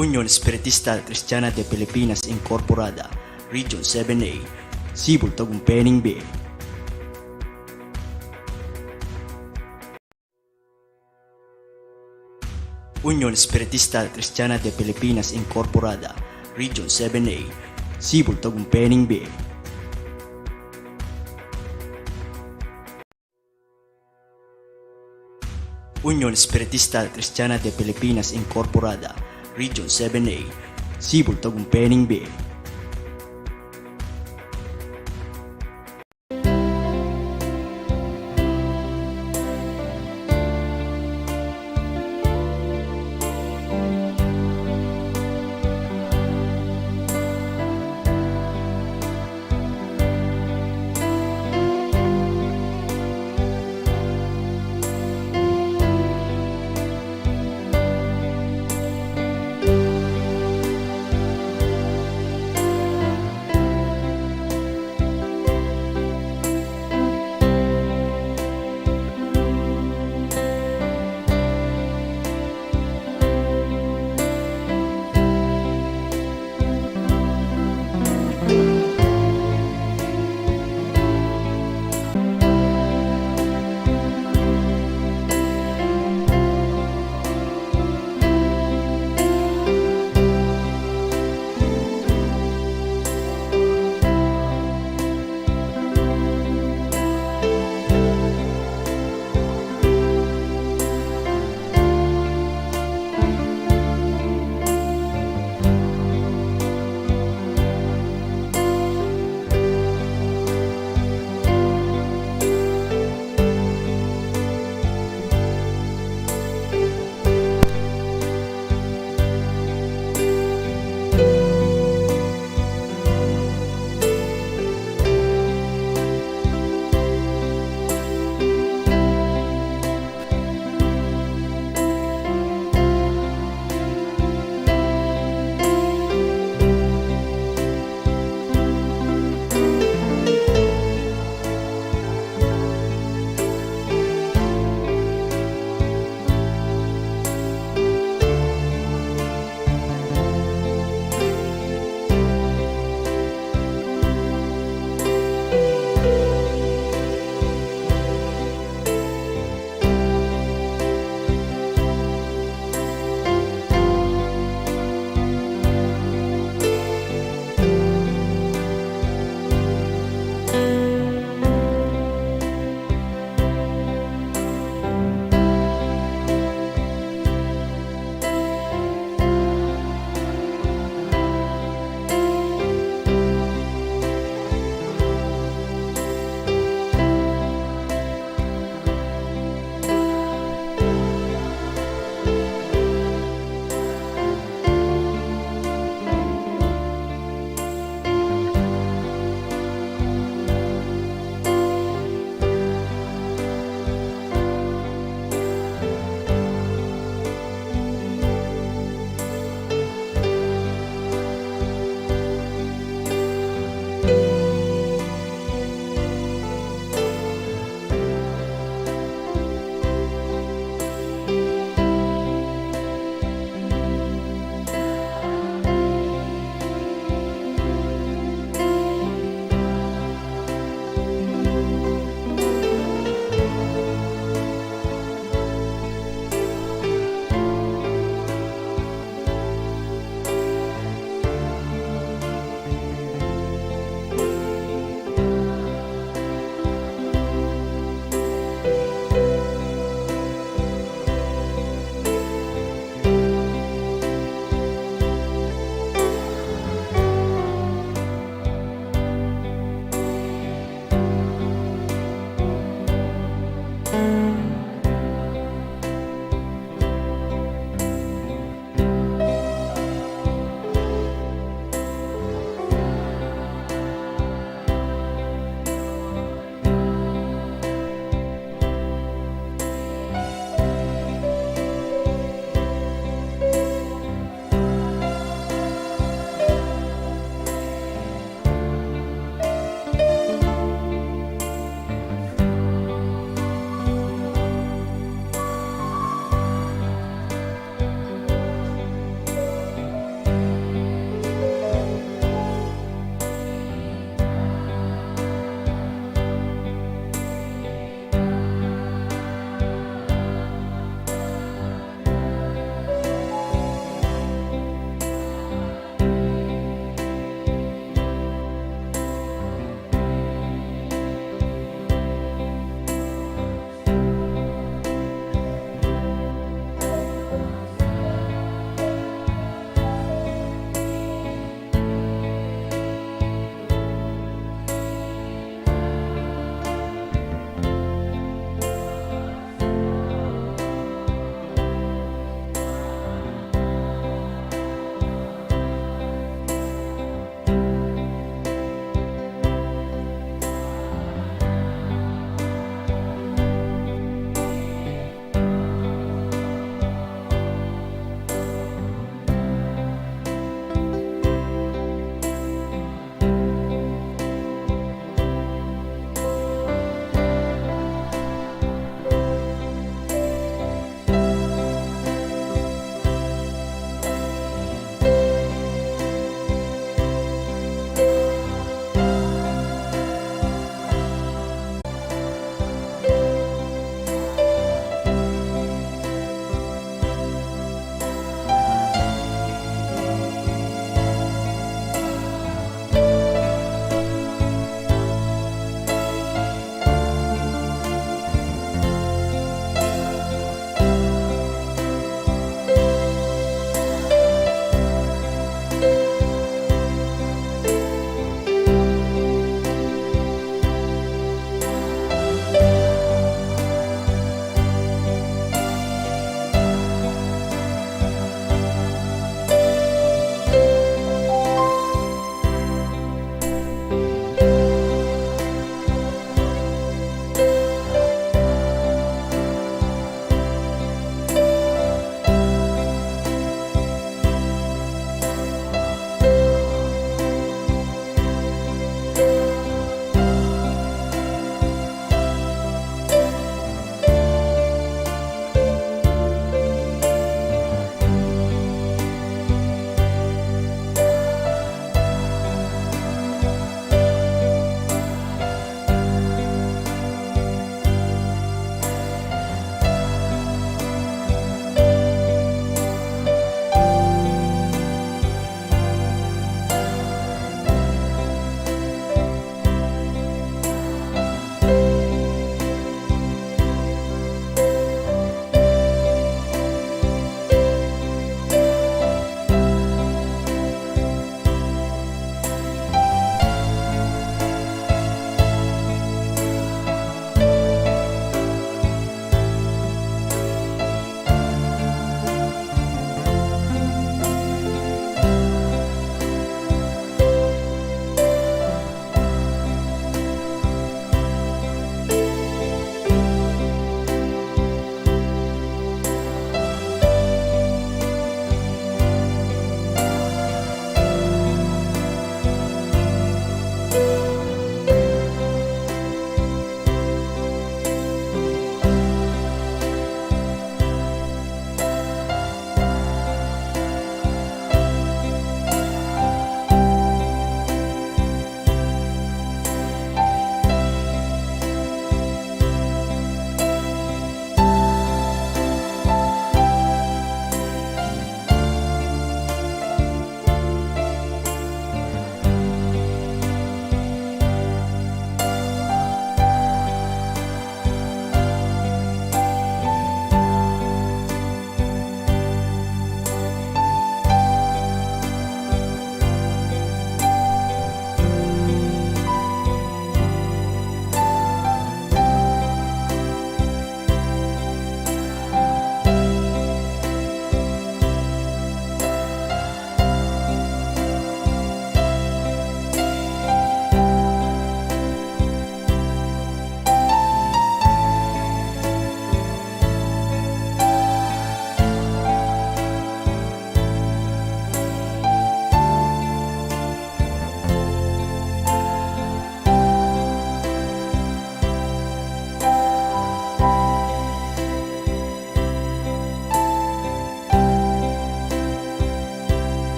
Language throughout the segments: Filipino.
Unión Espiritista Cristiana de Pilipinas Incorporada, Region 7A, Sibol Tagumpeni B. Unión Espiritista Cristiana de Pilipinas Incorporada, Region 7A, Sibol Tagumpeni B. Unión Espiritista Cristiana de Pilipinas Incorporada, Region 7A, Sibol Tagumpeni B.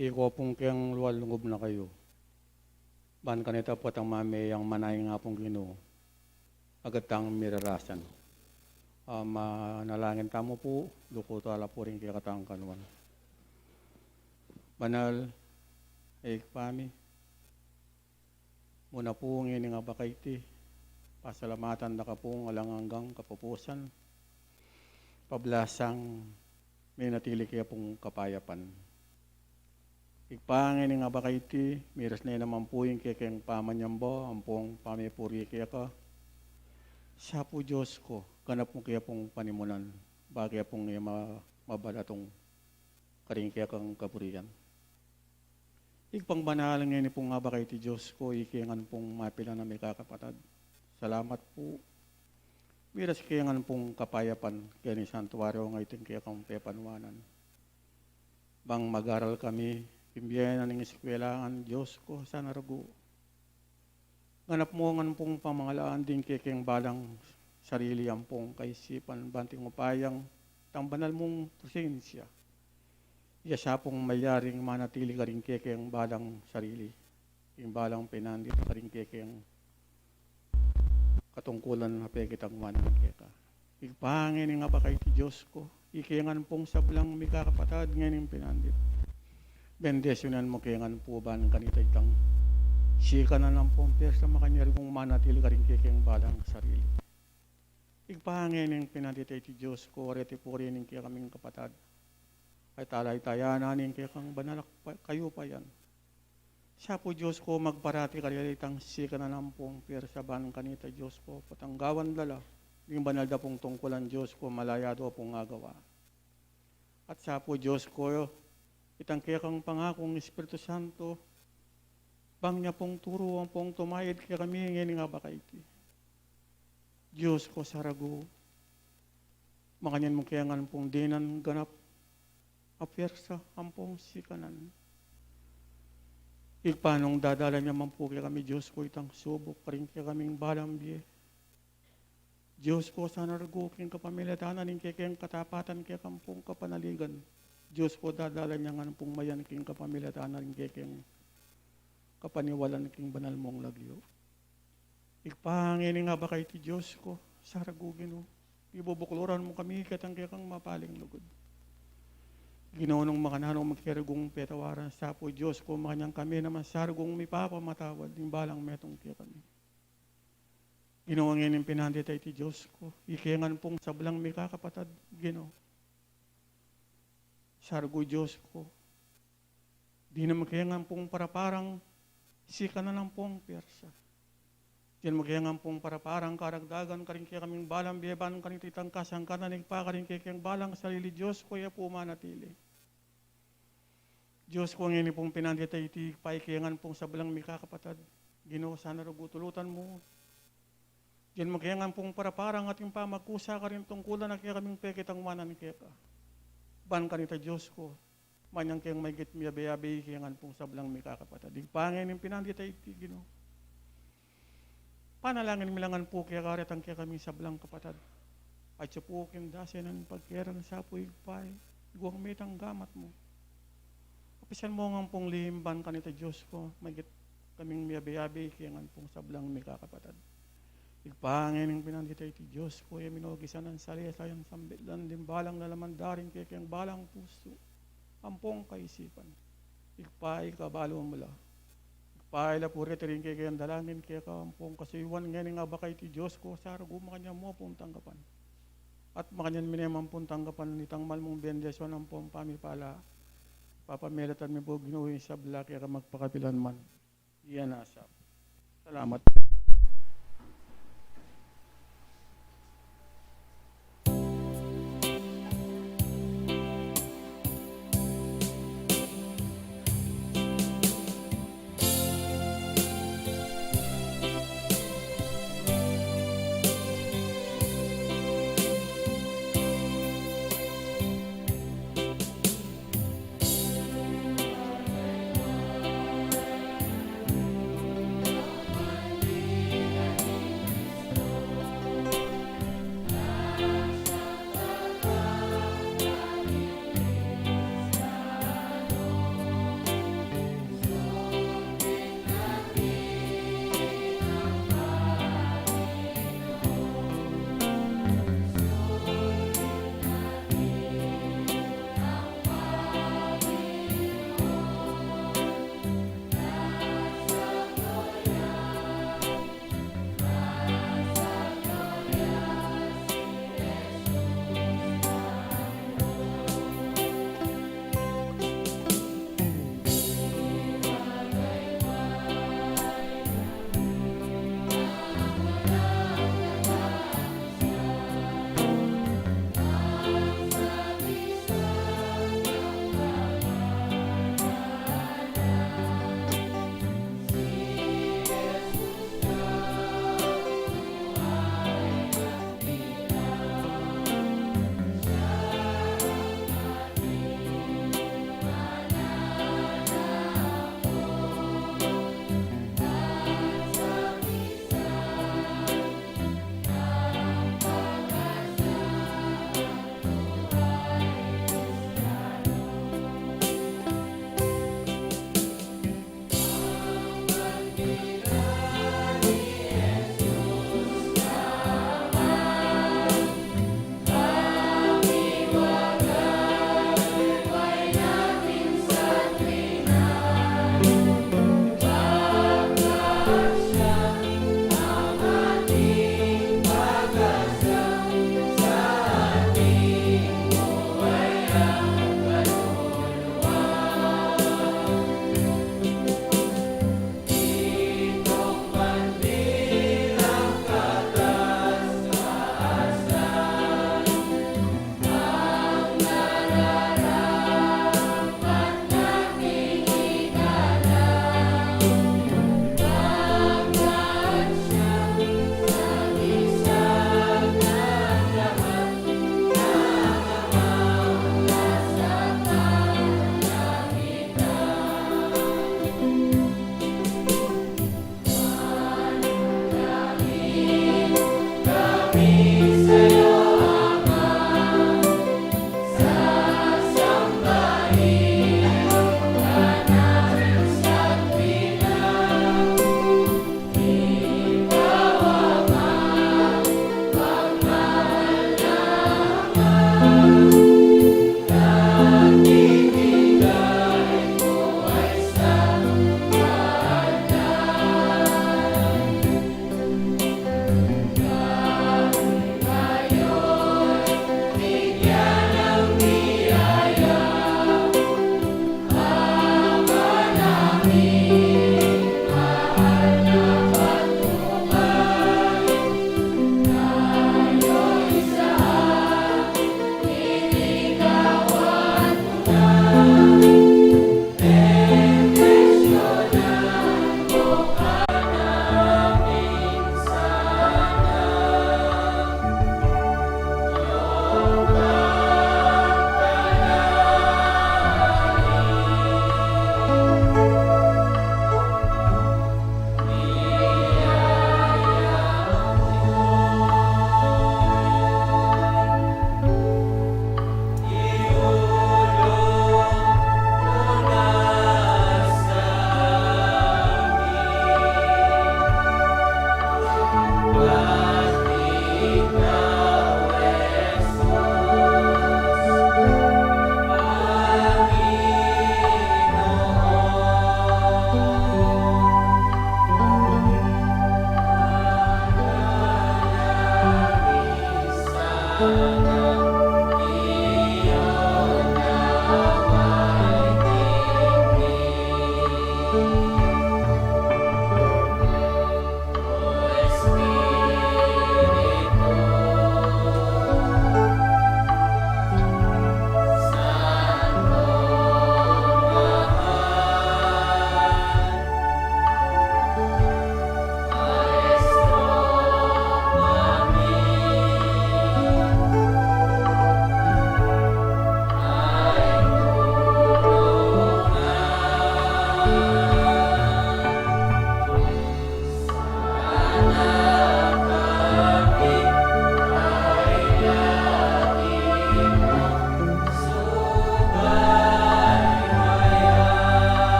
Iko pong kayang luwalungob na kayo. Ban kanita po ang mamayang manay nga pong Ginoo. Agatang mirarasan. Manalangin tamo po, duko tala po rin kaya katang kanuan. Banal, pami. Muna po ng nga bakaiti. Pasalamatan na ka pong alanganggang kapupusan. Pablasang may natili kaya pong kapayapan. Igpangin nga bakaiti, miras na naman po yung kekeng pamanyambo, ampong pamipuri kaya ka. Siya po Diyos ko, ganap mo kaya pong panimunan, bagay pong mabalatong karing kaya kang kapurian. Igpang banalang ngayon pong nga bakaiti Diyos ko, ikingan pong mapila na may kakapatad. Salamat po. Miras kayangan pong kapayapan kaya ni Santuario nga iting kaya kang pepanwanan. Bang mag-aral kami, imbiyanan ng eskwelaan, Diyos ko, sana rago. Ganap mo nga pong pamahalaan din kayang balang sarili ang pong kaisipan, banting upayang, tang banal mong presensya. Iya siya pong mayaring manatili ka rin kayang balang sarili. Yung balang pinandit ka rin kayang katungkulan na pekitang manang keka. Igpangin nga ba kay ti Diyos ko, ikingan pong sablang may kakapatad ngayon pinandit. Bendesyonan mo kayangan po ba ng kanita itang sika na ng pomper sa makanyari kung manatili ka rin kayang balang sarili. Igpangin yung pinandit ay ti Diyos ko, reti po rin kaya kaming kapatad. Ay talay-tayanan kaya kang banalak kayo pa yan. Siya po Diyos ko, magparati kaya itang sika na ng pomper sa banang kanita Diyos ko, patanggawan dala. Yung banal da pong tungkulan Diyos ko, malaya do pong agawa. At siya po Diyos ko, itang kaya kang pangakong Espiritu Santo, bang niya pong turo ang pong tumayad kaya kami ngayon nga ba kaiti. Diyos ko sarago, makanyan mo kaya nga pong dinan ganap, apiersa ang pong sikanan. Igpanong dadala niya man po kaya kami Diyos ko itang subok rin kaya kaming balambiye. Diyos ko sana ragukin kapamilatanan ng kayang katapatan kaya kampong kapanaligan. Diyos ko dadala niya nga pong mayan king kapamilatanan ng kayang kapaniwalan king banal mong lagyo. Igpangin nga ba kay ti Diyos ko sa ragugin o. Ibubukluran mo kami katang kayang mapaling lugod. Ginoonong makananong magkiragong petawaran sa po Diyos ko makanyang kami naman sargong may papamatawad yung balang metong kaya kami. Ginoong yung pinandit ay ti Diyos ko ikingan pong sablang may kakapatad Ginoo. Sargo Diyos ko di na magkayangan pong paraparang sika na lang pong persa. Diyan magkayangan pong paraparang karagdagan karing kaya kaming balang biyaban kanititang kasang kananig pa karing kaya balang sarili Diyos ko ya po manatili. Diyos ko ngayon pong pinandit ay iti paikiyangan pong sablang may kakapatad. Ginoo sana ragutulutan mo. Diyan magkayangan pong paraparang ating pamagkusa ka rin tungkulan na kaya kaming pekitang manan kaya ka. Ban kanita Diyos ko. Manyang kayang may git miyabe-yabe kayangan pong sablang may kakapatad. Pangin yung pinandit ay iti Ginoo. Panalangin milangan po kaya karitang kaya kami sablang kapatad. At siya po kindasin ang pagkirang sa po igpay. Iguang may tanggamat mo. Kapisan mo nga pong limban kanita Diyos ko. May kaming miyabe-yabe kaya nga pong sablang may kakapatad. Igpangin ang pinandita iti Diyos ko. E minogisan ang salisa yung sambilan. Dimbalang nalaman daring kaya kayang balang puso. Ampong kaisipan. Igpay kabalo mula. Paila po rin kaya kayang dalangin kaya kampong kasiwan ngayon nga ba kay ti Diyos ko saro gumakanya mo pong tanggapan. At makanyan mineman pong tanggapan nitang malmong bendesyon ang pong pamipala. Papamilatan mi po ginuwi sa blak kaya magpakapilan man. Iyan asap. Salamat.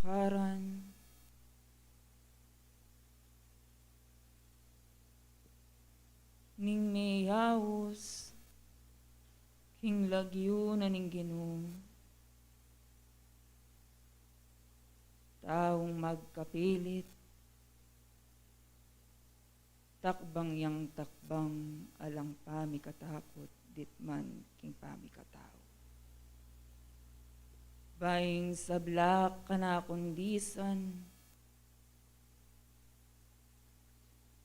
kalakaran. Ning mayawos, king lagyo na ning Ginoo. Taong magkapilit, takbang yang takbang, alang pami katakot, ditman king pami katao. Baing sablak kana kundisan,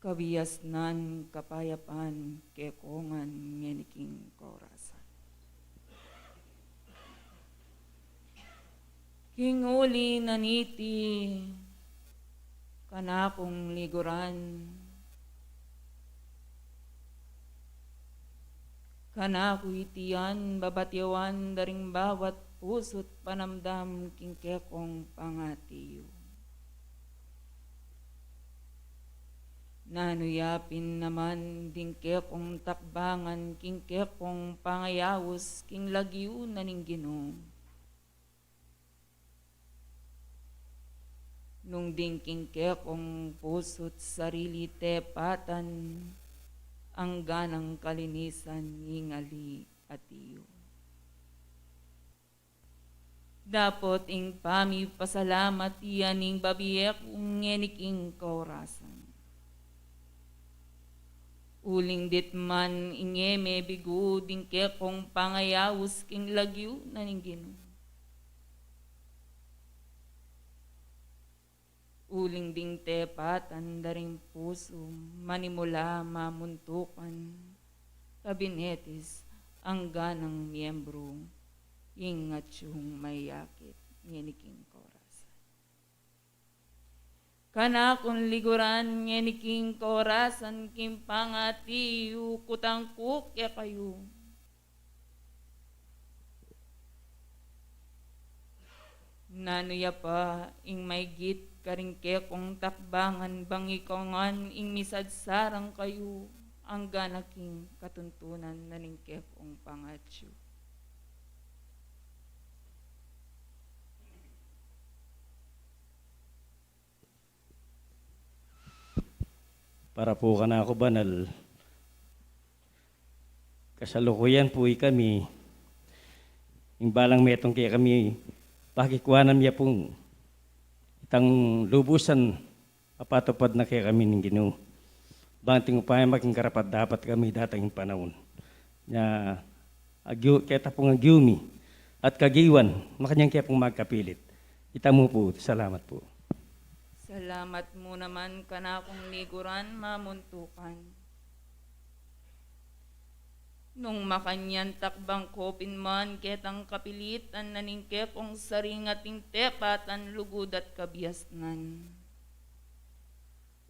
kabiyasnan kapayapan kekongan ngeniking korasan. King uli naniti kanakong liguran, kanaku itian babatyawan daring bawat pusot panamdam king kekong pangatiyo. Nanuyapin naman ding kekong takbangan king kekong pangayawos king lagyo na ning Ginoo. Nung dingking kekong pusot sarili tepatan, ang ganang kalinisan ngingali at iyo. Dapot ing pami pasalamat yaning babiyek ngeniking kaurasan. Uling ditman ingeme bigu ding kekong pangayawos king lagyo na ning Ginoo. Uling ding tepatan daring puso, manimula mamuntukan, kabinetis ang ganang miyembro, ingat yung mayakit, ngeniking korasan. Kanakon liguran, ngeniking korasan, kimpangati, ukutangkuk ya kayo. Nanuya pa, ing may git, karingke kong takbangan bangikongan ing misadsarang kayo ang ganaking katuntunan na ningke kong pangatyo. Para po ka na ako banal. Kasalukuyan po kami. Yung balang metong kaya kami pakikuanan niya pong itang lubusan apatupad na kaya kami ng Ginoo. Banting upaya maging karapat dapat kami datang panahon. Na kaya pong agyumi at kagiwan, makanyang kaya pong magkapilit. Ita mo po, salamat po. Salamat mo naman kanakong liguran mamuntukan. Nung makanyan takbang kopin man ketang kapilitan naningke kong saringating tepatan lugod at kabiyasnan.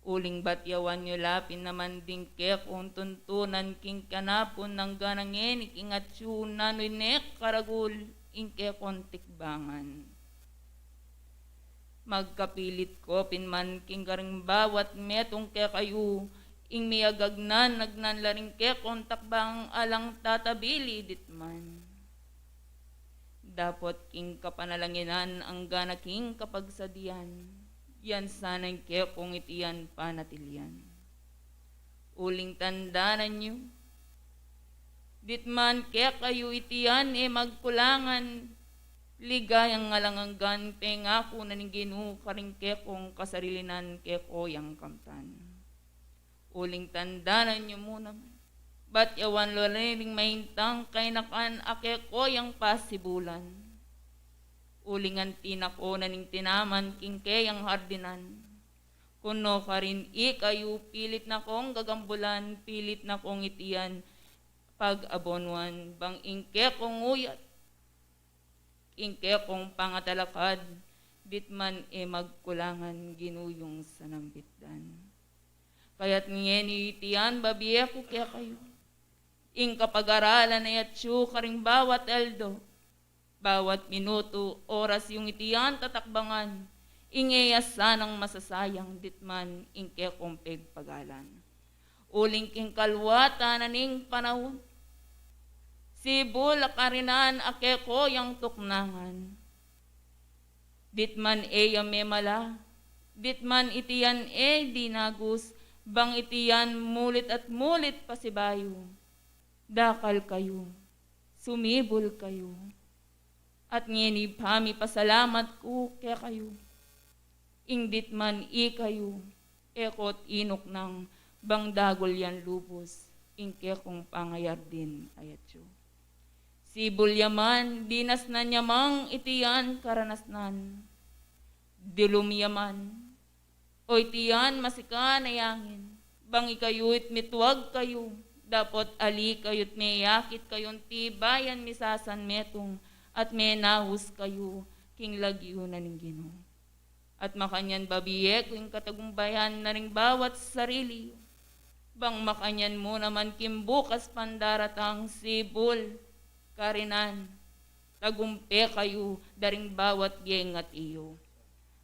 Uling batyawan nyo lapin naman dingke kong tuntunan king kanapon ng ganangen ikingat yun nanoy nek karagul ingke kong tikbangan. Magkapilit kopin man king karing bawat metong ke kayo ing miyagagnan nagnanlaring ke kontak bang alang tatabili ditman. Dapot king kapanalanginan ang gana king kapagsadian, yan sanang ke kong itiyan panatilian. Uling tandanan nyo, ditman ke kayo itiyan magkulangan, ligayang ngalanganggan pengako na ning Ginoo karing ke kong kasarilinan ke koyang kamtan. Uling tandanan nyo muna man. Ba't yawan loriring mahintang kay nakan ake ko yung pasibulan. Ulingan tinako na ning tinaman king kayang hardinan. Kuno ka rin ikayo pilit na kong gagambulan, pilit na kong itiyan pag-abonwan, bang ingke kong uyat, ingke kong pangatalakad, ditman magkulangan ginuyong sa nambitdan. Kaya't ngayon itiyan babiya ko kaya kayo. Ing kapag-aralan na yatsyo karing bawat eldo, bawat minuto, oras yung itiyan tatakbangan, ingeyas sanang masasayang ditman ingke kompeg pagalan. Uling king kalwata na ning panahon, sibul akarinan ake ko yung tuknangan. Ditman memala, ditman itiyan dinagus, bang itiyan mulit at mulit pasibayo. Dakal kayo, sumibol kayo, at ngini pami pasalamat ko kaya kayo. Ingdit man kayo, ekot inok ng bang dagol yan lubos, ingke kong pangayar din ayatyo. Sibol yaman, dinas na nyamang itiyan karanasnan. Dilum yaman, o itiyan masikan ayangin. Bang ikayu't mitwag kayo, dapat ali kayo't mayakit kayon tibayan misasan metong at menahus kayo king lagyo na ning Ginoo. At makanyan babiye kung katagumbayan na ring bawat sarili. Bang makanyan mo naman kimbukas pandaratang sibol, karinan, tagumpe kayo daring bawat geng at iyo.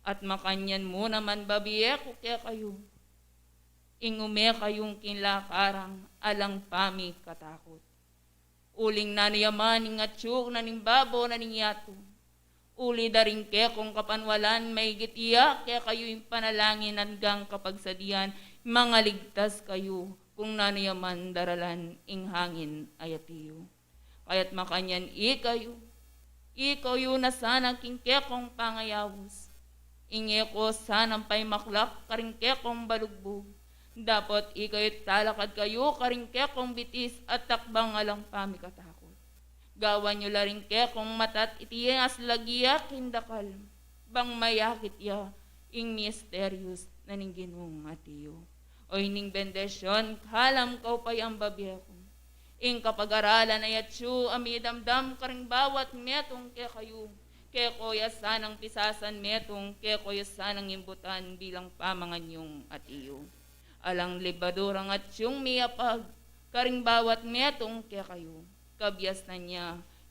At makanyan mo naman babiye ko kaya kayo. Ingume kayong kinlakarang alang pami katakot. Uling naniyaman ing atyuk na ning babo na ning yato. Uli daring ke kung kapanwalan may gitiya kaya kayo yung panalangin hanggang kapag sadian mga ligtas kayo kung naniyaman daralan ing hangin ayatiyo. Kaya't makanyan ikayo na sana kingkekong pangayawos. Inge ko sanang pay maklak karingkekong balugbog. Dapat ikayo't talakad kayo karingkekong bitis at takbang alang pamikatakot. Gawan nyo laring kekong matat itiyas lagiyak hindakal. Bang mayakit ya ing mysterious na ning Ginoong atiyo. O ining bendesyon kalam kau pay ang babiyako. Ing kapag-aralan ay atsu amidamdam karing bawat metong ke kayo. Ke koya sanang pisasan metong ke koya sanang imbutan bilang pamangan yung atiyo. Alang libadurang atsyong miyapag karing bawat metong ke kayo. Kabyas na niya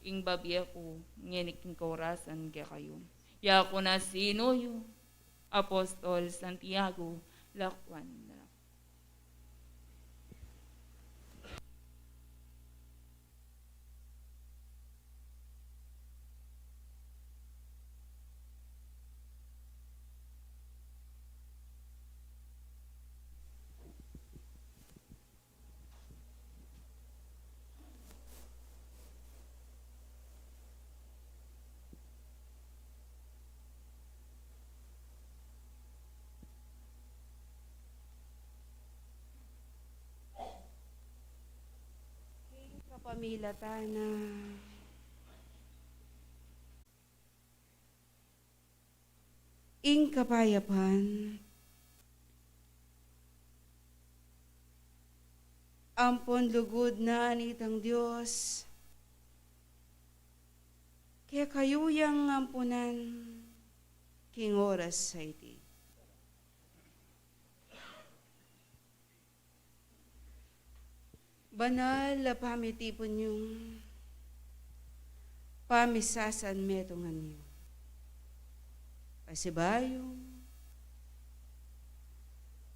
ing babiya ko ngenik king kaurasan ke kayo. Ya ko na sino yu Apostol Santiago Lakwan. Pamilatana. Ing kapayapan, ampon lugod na anitang Diyos, kaya kayuyang ampunan, king oras sa iti. Banal na pamitipon yung pamisasan metongan niyo. Pasibayo,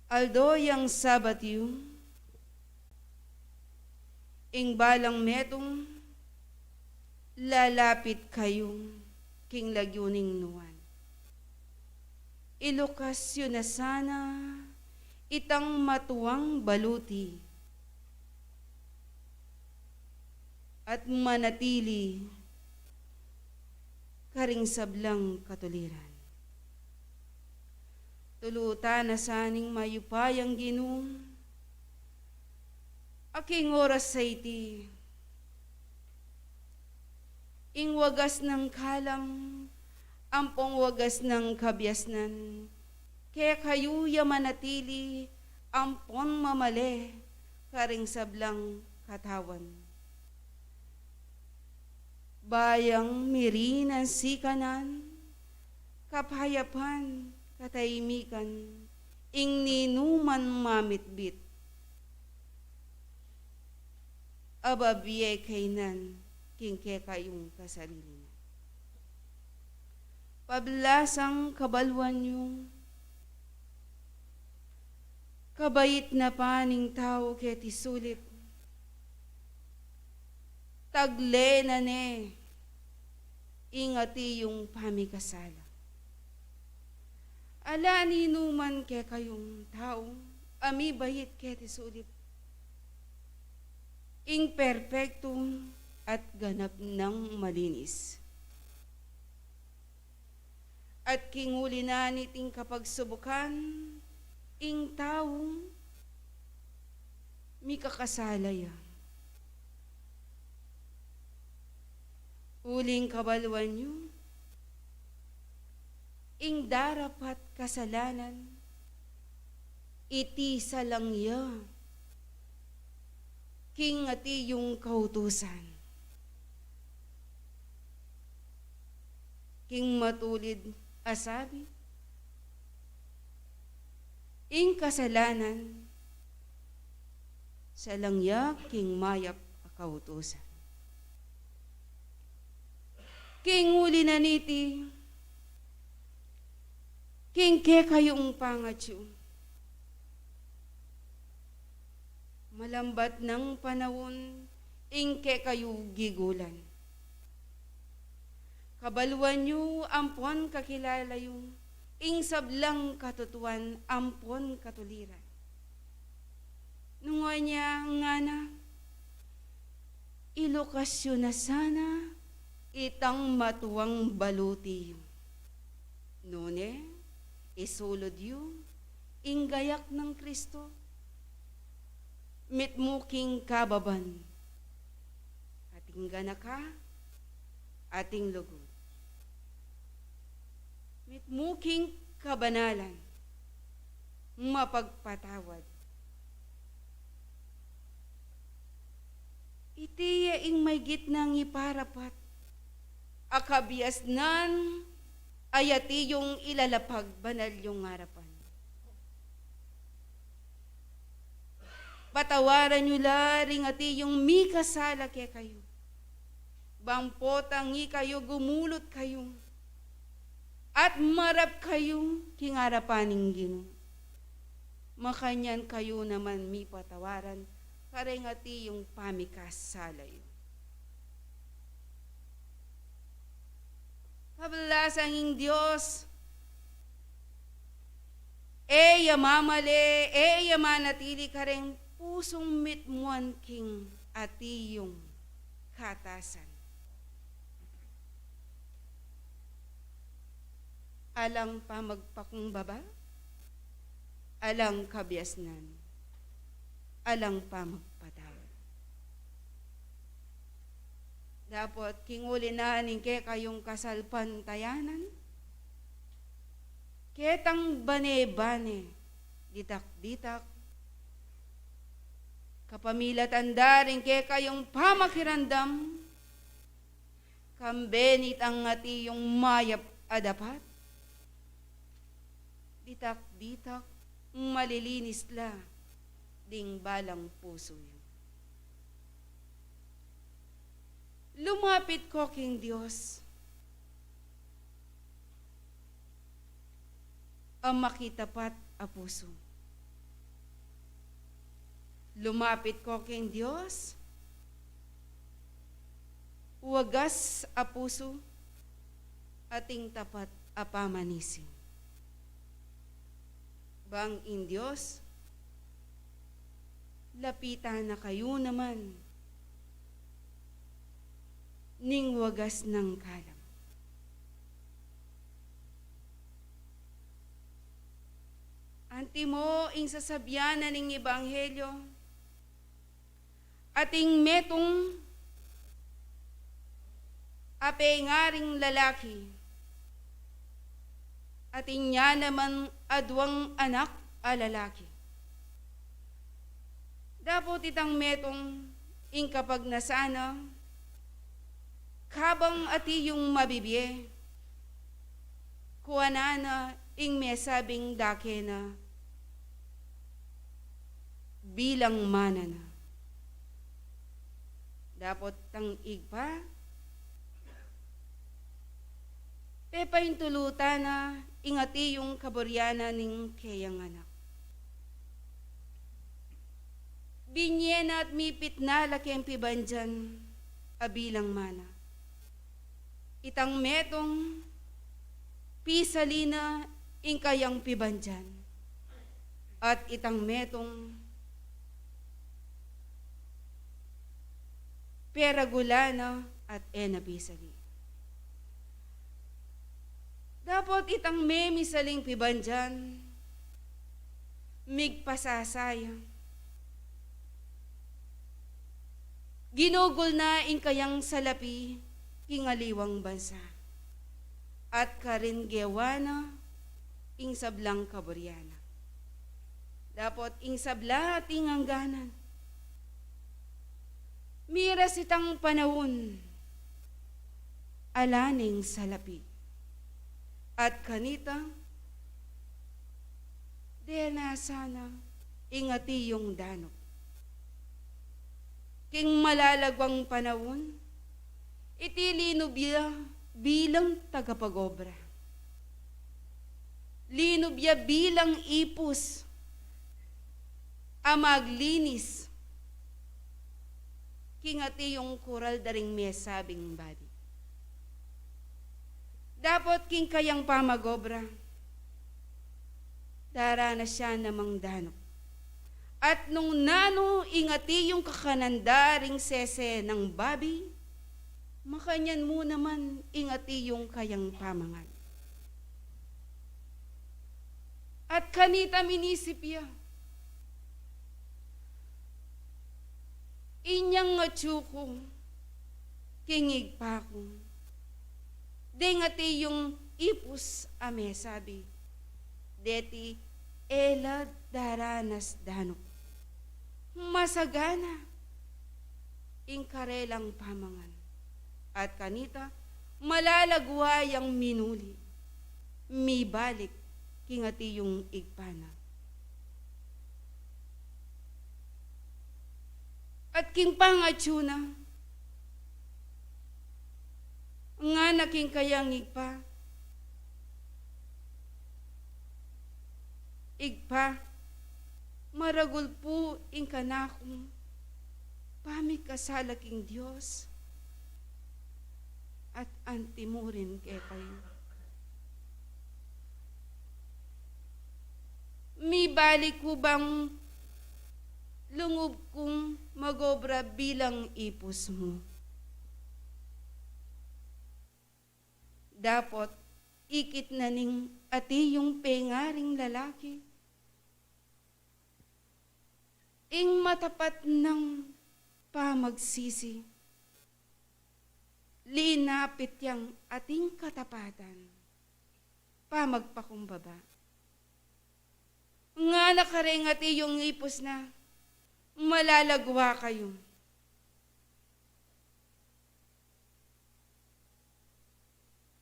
aldo yang sabat yung ing balang metong lalapit kayong king lagyuning nuwan. Ilukas yun na sana itang matuwang baluti at manatili karing sablang katuliran. Tulutan na saning mayupayang Ginoo, aking oras sa iti, ing wagas ng kalam, ampong wagas ng kabyasnan, kaya kayuya manatili, ampon mamali, karing sablang katawan. Bayang mirinan sikanan, kapayapan, katahimikan, ing ninuman mamitbit. Ababiyay kainan, kingke kayong kasarili na. Pablasang kabalwan yung kabait na paning tao keti sulit. Tagle na ne, ingati yung pamikasala. Ala ninuman ke kayong tao, ami bayit ke ti sulip. Ing perpekto at ganap ng malinis. At kinguli na niting kapag subukan, ing taong mi kakasalaya. Uling kabaluan nyo, ing darapat kasalanan, iti salangya, king ati yung kautusan. King matulid asabi, ing kasalanan, salangya king mayap kautusan. King uli na niti, king ke kayong pangatyo. Malambat ng panahon, ing ke kayo gigulan. Kabaluan nyo, ampon kakilala yung, ing sablang katutuan, ampon katuliran. Nungoy niya nga na, ilokasyon na sana, itang matuwang baluti yung. Nune, isulod yung, inggayak ng Kristo, mitmuking kababan, ating ganaka, ating lugod. Mitmuking kabanalan, mapagpatawad. Iti ing may gitnang iparapat, akabiasnan, ayati yung ilalapag banal yung harapan. Patawaran nyo laring ati yung mikasala ke kayo. Bangpotangi kayo, gumulot kayo. At marap kayo kingarapaning Ginoo. Makanyan kayo naman mi patawaran, kareng ati yung pamikasala yun. Kabalasang Diyos, mamale, manatili ka rin pusong mitmuan king ati yung katasan. Alang pa magpakumbaba, alang kabiasnan, alang pa magpatawad. Dapat kinguli na ke kayong kasalpantayanan, ketang bane-bane, ditak-ditak, kapamilatan rin ke kayong pamakirandam, kambenit ang ati yung mayap adapat, ditak-ditak, malilinis la, ding balang puso yun. Lumapit ko king Diyos, ang makitapat a puso. Lumapit ko king Diyos, wagas a puso, ating tapat a pamanisin. Bang in Diyos, lapitan na kayo naman, ning wagas ng kalam. Anti mo ing sasabyanan ng Ebanghelyo, ating metong apengaring lalaki, ating niya naman adwang anak a lalaki. Dapat itang metong ing kapag nasana, kabang ati yung mabibye, kuwanana ing may sabing dake na, bilang mana na. Dapat tang igpa, pepa yung tulutan na, ingati yung kaburyana ning kayang anak. Binyena at mipit na laking pibandyan, abilang mana. Itang metong pisalina ingkayang pibanjan at itang metong peragulana at enabisali. Dapat itang memisaling pibanjan, migpasasaya. Ginugol na ingkayang salapi, kingaliwang bansa. At karingewana, ing sablang kaburyana. Dapat ing sabla at ing angganan. Miras itang panahon, alaning salapi. At kanita, dena sana ingati yung danok. King malalagwang panahon, itilino bilang tagapagobra. Linubya bilang ipus, amaglinis, kingati yung kural daring mesabing badi. Dapat king kayang pamagobra, darana siya namang danok. At nung nano ingati yung kakanandaring sese ng babi, makanyan mo naman ingati yung kayang pamangan. At kanita minisipya, inyang nga tsuko, kingig pa ko. Dengati yung ipus ame sabi, deti ela daranas danok. Masagana, ingkarelang pamangan. At kanita, malalagwayang minuli, mibalik, kingati yung igpana. At king pangatsuna, nga naking kayang igpa, maragul po ing kanakong pamikasalaking Diyos at antimurin kay kayo. Mi balik ko bang lungob kong magobra bilang ipos mo? Dapat ikit na ning ati yung pengaring lalaki. Ing matapat ng pamagsisi. Linapit yang ating katapatan. Pamagpakumbaba. Nga nakaring ati yung ipos na malalagwa kayo.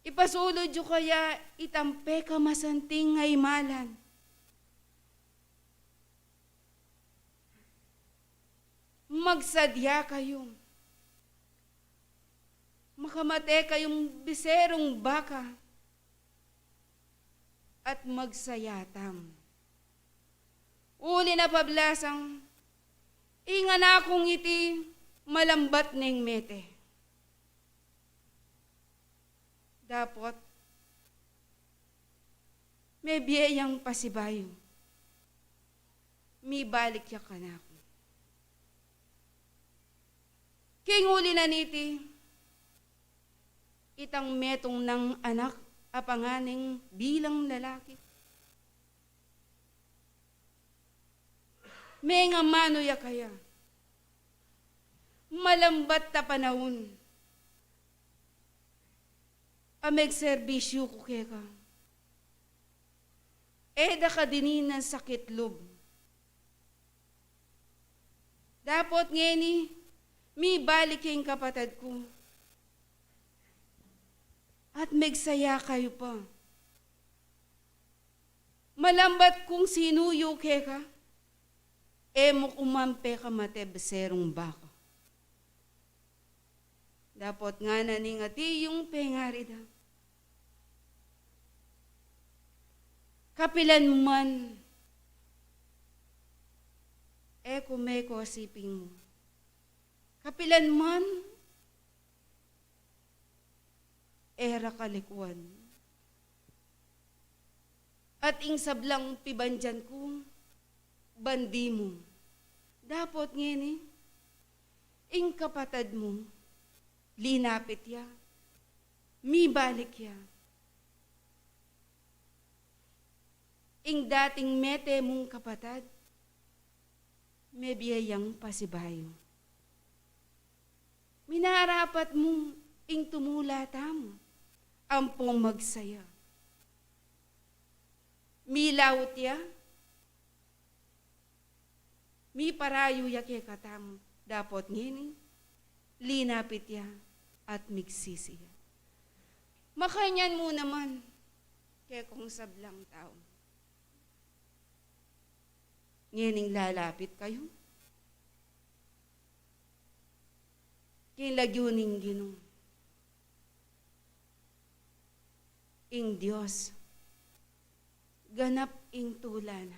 Ipasulod yu kaya itampe ka masanting ngay malan. Magsadya kayo. Makamate kayong biserong baka. At magsayatam. Uli na pablasang, ingan akong iti malambat ning mete. Dapat, may biyayang pasibayo. Mi balik ya ka na ako. Kinguli na niti, itang metong ng anak, apanganing bilang lalaki. May nga mano ya kaya, malambat ta panahon, ameg serbisyo ko kaya ka. Eda ka dinin ng sakit loob. Dapat ngeni, mi balik yung kapatid ko. At megsaya kayo pa. Malambat kung sinuyo kaya ka, mo kumampe ka mate beserong baka. Dapat nga naningati yung pengarida. Kapilan man, kumeko siping mo. Kapilan man, era kalikuan. At ing sablang pibandyan ko, bandi mo. Dapat ngini, ing kapatad mo, linapit ya, mi balik ya. Ing dating mete mong kapatad, may biyayang pasibayo. Minarapat mong ing tumulata mo, ampong magsaya. Mi laut ya, mi parayo ya kaya katam, dapat ngini, linapit ya at migsisi ya. Makanyan mo naman, kaya kung sablang tao. Ngining lalapit kayo. Kilagyuning Ginoo. Ing Diyos, ganap ing tulana.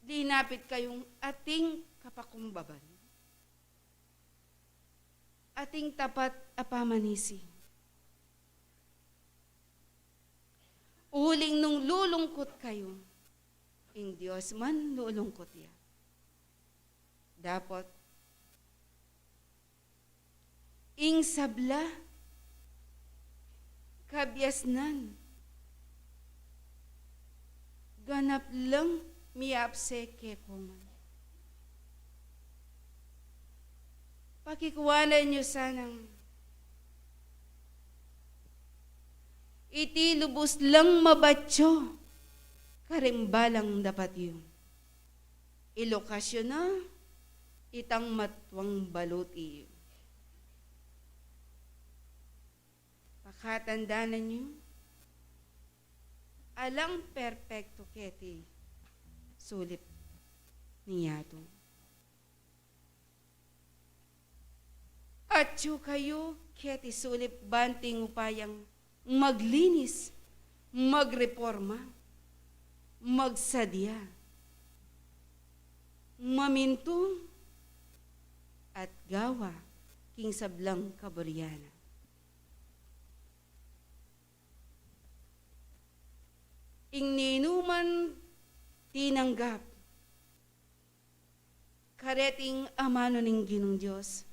Linapit kayong ating kapakumbaban. Ating tapat apamanisi. Uling nung lulungkot kayo, ing Diyos man lulungkot ya. Dapat ing sabla kabyasnan ganap lang miapse ke kuman. Pakikuwanan nyo sanang iti lubos lang mabatyo karimbalang dapat yun. Ilokasyon na itang matwang balot iyo. Pakatandaan nyo, alang perpekto keti sulip niyato. At kayo keti sulip banting upayang maglinis, magreforma, magsadya, maminto, at gawa king sablang kaburyana. Ing ninuman tinanggap kareting amano ning Ginong Diyos.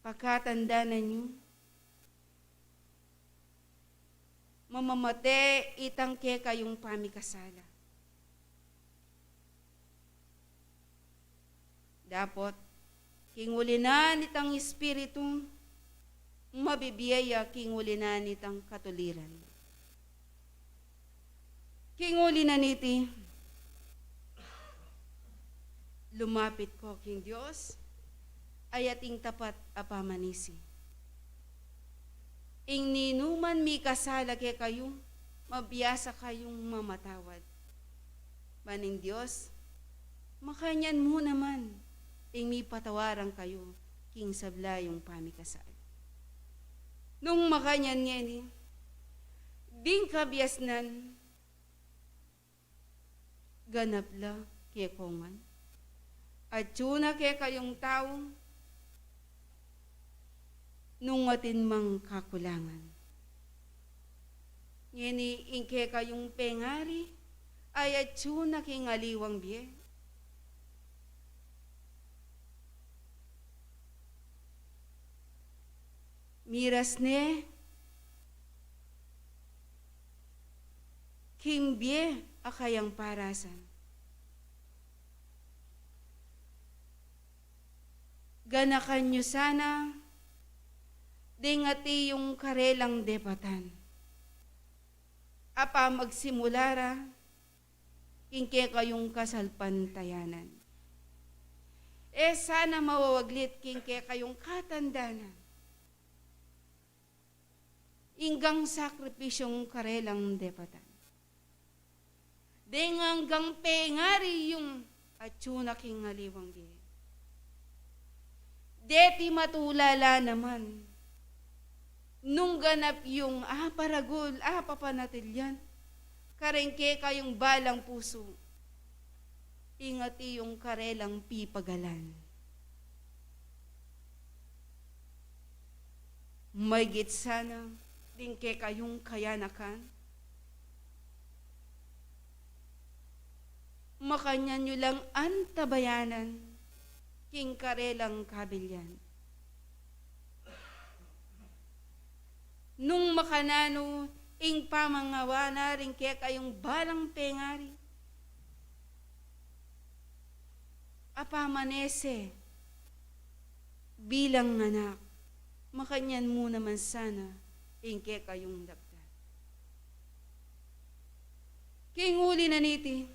Pagkatandaan ninyo, mamamate itang ke kayong pamikasala. Dapat, kingulinan itang espiritu, mabibiyaya kingulinan itang katuliran. Kingulinan iti, lumapit ko king Diyos, ayating tapat apamanisi. Ing ninuman mi kasala ke kayo, mabiyasa kayong mamatawad. Maning Diyos, makanyan mo naman, ing mi patawaran kayo, king sabla yung pamikasal. Nung makanyan niya ni, ding kabiasnan, ganapla kaya kongan. At yuna kaya kayong tao, nung atin mang kakulangan. Ngini ingke kayong pengari, ay at yuna king aliwang biye. Miras ne, king biye akayang parasan. Ganakan nyo sana, dingati yung karelang depatan. Apa magsimulara, kingke kayong kasalpantayanan. Sana mawawaglit kingke kayong katandanan. Inggang sakripisyong karelang depatan. Hanggang pengari yung atsuna king ngaliwang di. Deti matulala naman. Nung ganap yung paragol, papanatilyan. Karengke kayong balang puso. Ingati yung karelang pipagalan. may sana din ke kayong kayanakan. Makanya nyo lang antabayanan, king karelang kabilyan. Nung makanano, ing pamangawa na rin ke kayong balang pengari. Apamanese, bilang anak, makanyan mo naman sana, ingke kayong dagdag. King uli na niti,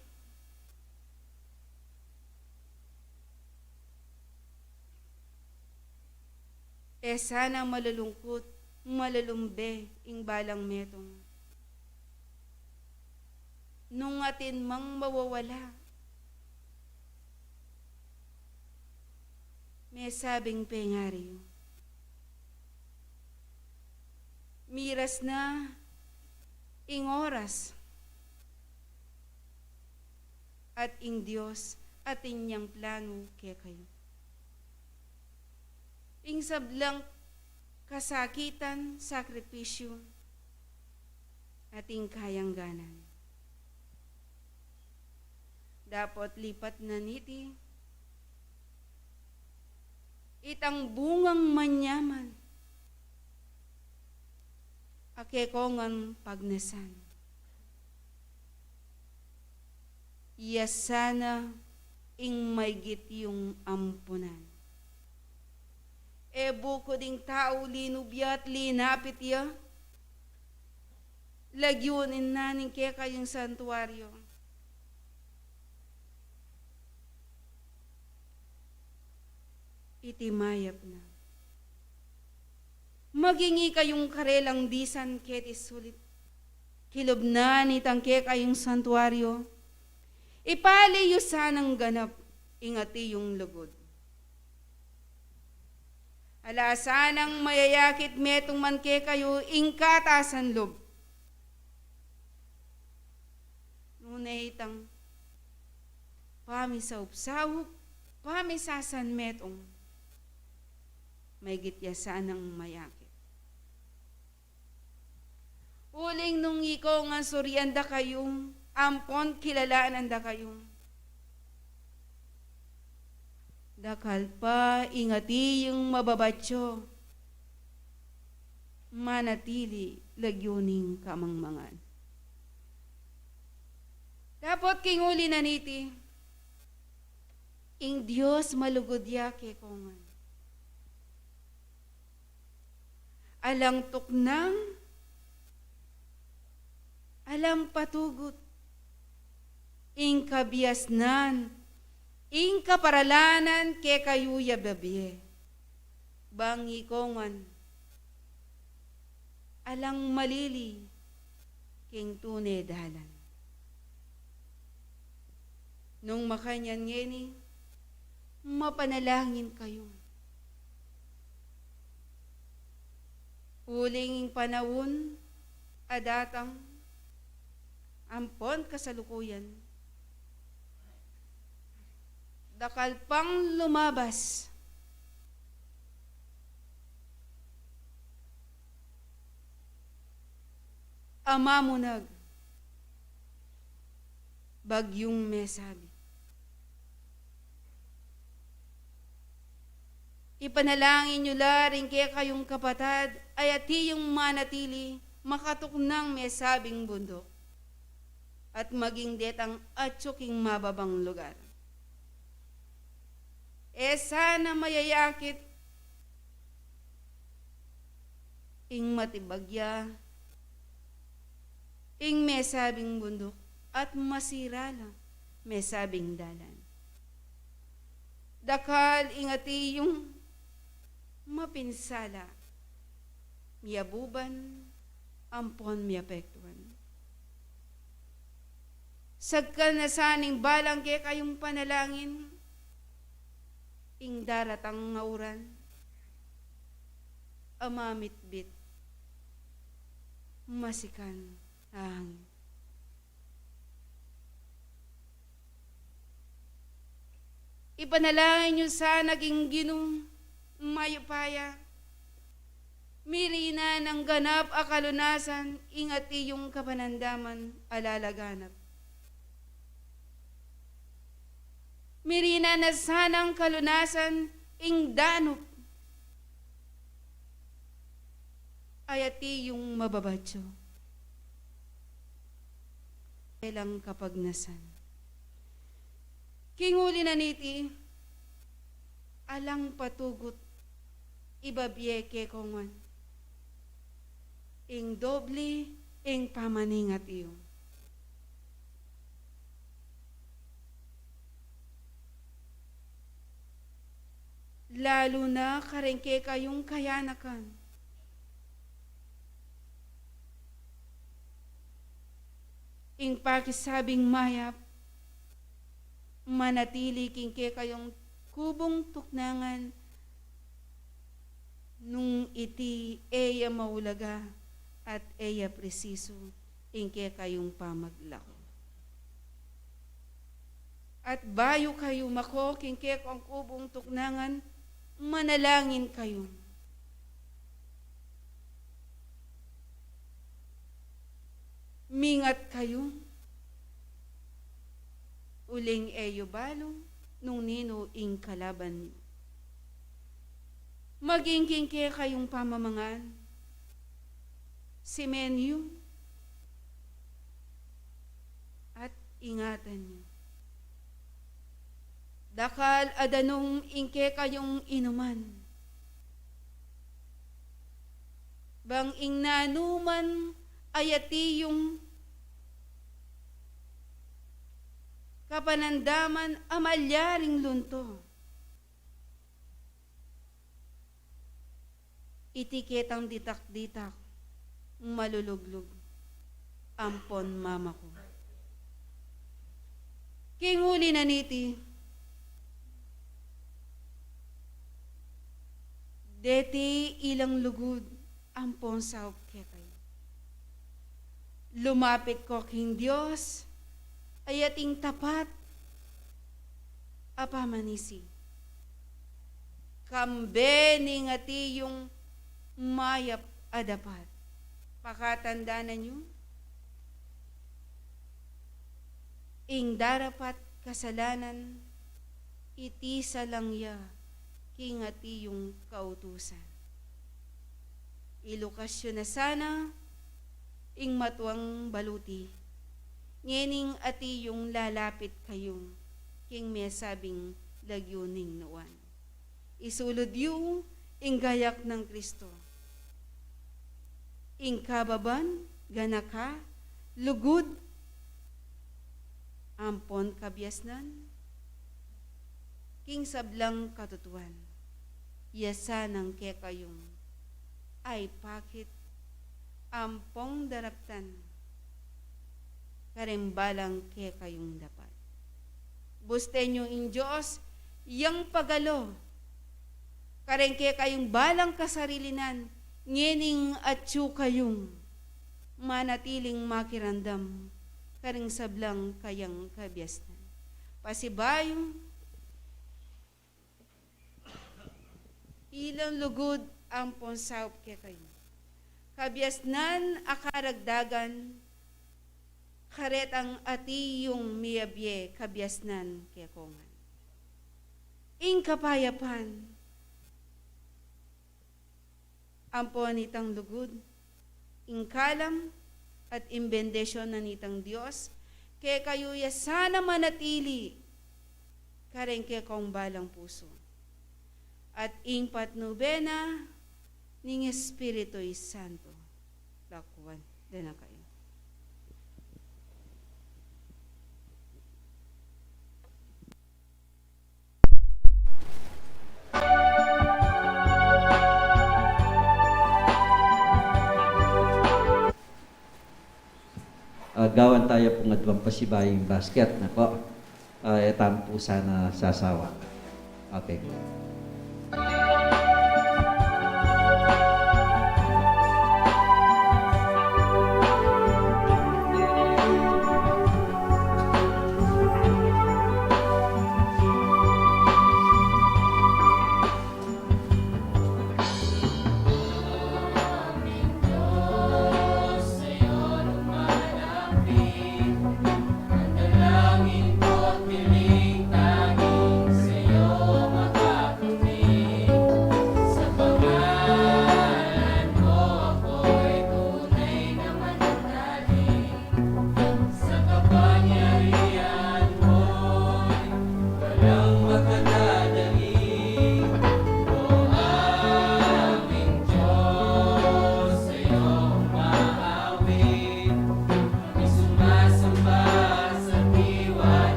sana malulungkot, malalumbe, ing balang metong. Nung atin mang mawawala, may sabing pengari. Miras na ing oras at ing Diyos at inyang plano kaya kayo. Ing sablang kasakitan, sakripisyo at ing kayangganan. Dapat lipat na niti itang bungang manyaman akekongan pagnasan. Yasana ing maygit yung ampunan. Buko ding tao linubya at linapit ya. Lagyunin naning kaya kayong santuaryo. Itimayap na. Magingi kayong karelang disan ketis sulit. Kilobnan itangke kayong santuaryo. Ipaliyo sanang ganap ingati yung lugod. Alasanang mayayakit metong manke kayo ingkatasan lob. Ngunay itang pamisaupsawuk, pamisasan metong may gitya sanang mayakit. Uling nung ikaw nga suryanda kayong, ampon kilalaan anda kayong. Dakal pa ingati yung mababatyo, manatili lagyuning kamangmangan. Dapat kinguli na niti, ing Diyos malugod ya kekongan. Alang tuknang, alang patugot, ing kabiasnan, ing kaparalanan ke kayuya babye, bangi kongan, alang malili, king tune dalan. Nung makanyan ngeni, mapanalangin kayo. Huling panahon, adatang, ampon kasalukuyan. Dakal pang lumabas. Amamunag, bagyong mesabi. Ipanalangin nyo laring kaya kayong kapatad, ay ati yung manatili, makatuknang mesabing bundok, at maging detang atsuking mababang lugar. Sana mayayakit, ing matibagya, ing mesabing bundok, at masira lang, mesabing dalan. Dakal ingati yung mapinsala, miyabuban, ampon miyapektuan. Sagka na saning balang kaya kayong panalangin, ing daratang ngauran, amamitbit, masikan ang ipanalangin nyo sa naging ginong mayupaya, miri Mirina ng ganap a kalunasan, ingati yung kapanandaman alalaganap. Mirina na sanang kalunasan, ing danop, ayati yung mababadyo. Kailang kapagnasan. Kinguli na niti, alang patugot, ibabye ke kongan. Ing doble, ing pamaningat iyo. Lalo na karengke kayong kayanakan. Ing pakisabing mayap, manatili kingke kayong kubong tuknangan nung iti eya maulaga at eya presiso ingke kayong pamaglako. At bayo kayo mako kingke ang kubong tuknangan, manalangin kayo. Mingat kayo. Uling eyo balong nung nino ing kalaban niyo. Maging kingke kayong pamamangan. Simenyo. At ingatan niyo. Dakal adanong ingke kayong inuman. Bang ing nanuman ayati yung kapanandaman amalyaring lunto. Itiketang ditak-ditak, maluluglog, ampon mama ko. Kinguli na niti, deti ilang lugod, ampon sa kekay. Lumapit ko king Diyos, ayating tapat, apamanisi. Kambe ni ngati yung mayap adapat. Pakatanda na nyo, ing darapat kasalanan, iti sa langya, kingati yung kautusan. Ilokasyon na sana, ing matuang baluti, ngening ati yung lalapit kayong, king may sabing lagyuning nuan. Isulod yung ing gayak ng Kristo. Ing kababan, ganaka, lugod, ampon kabyasnan, king sablang katutuan, yasa ng kekayong, ay pakit, ampong daraptan, karembalang kekayong dapat. Buste nyo in Diyos, yang pagalo, karengke kayong balang kasarilinan, ngening atsu kayong manatiling makirandam, karing sablang kayang kabyasnan. Pasibayong, ilang lugod ang ponsaup ke kayo. Kabyasnan akaragdagan, karetang ati yung miyabye kabyasnan ke kongan. Ing kapayapan, ampon nitang lugod, ingkalam at imbendesyon na nitang Diyos, kaya kayo ya sana manatili, kareng kaya kong balang puso. At ingpat nubena, ning Espiritu'y Santo. Lakuan, dana kayo. Gawan tayo pong adwang pasibaying basket na po. Etam po sana sasawa. Okay.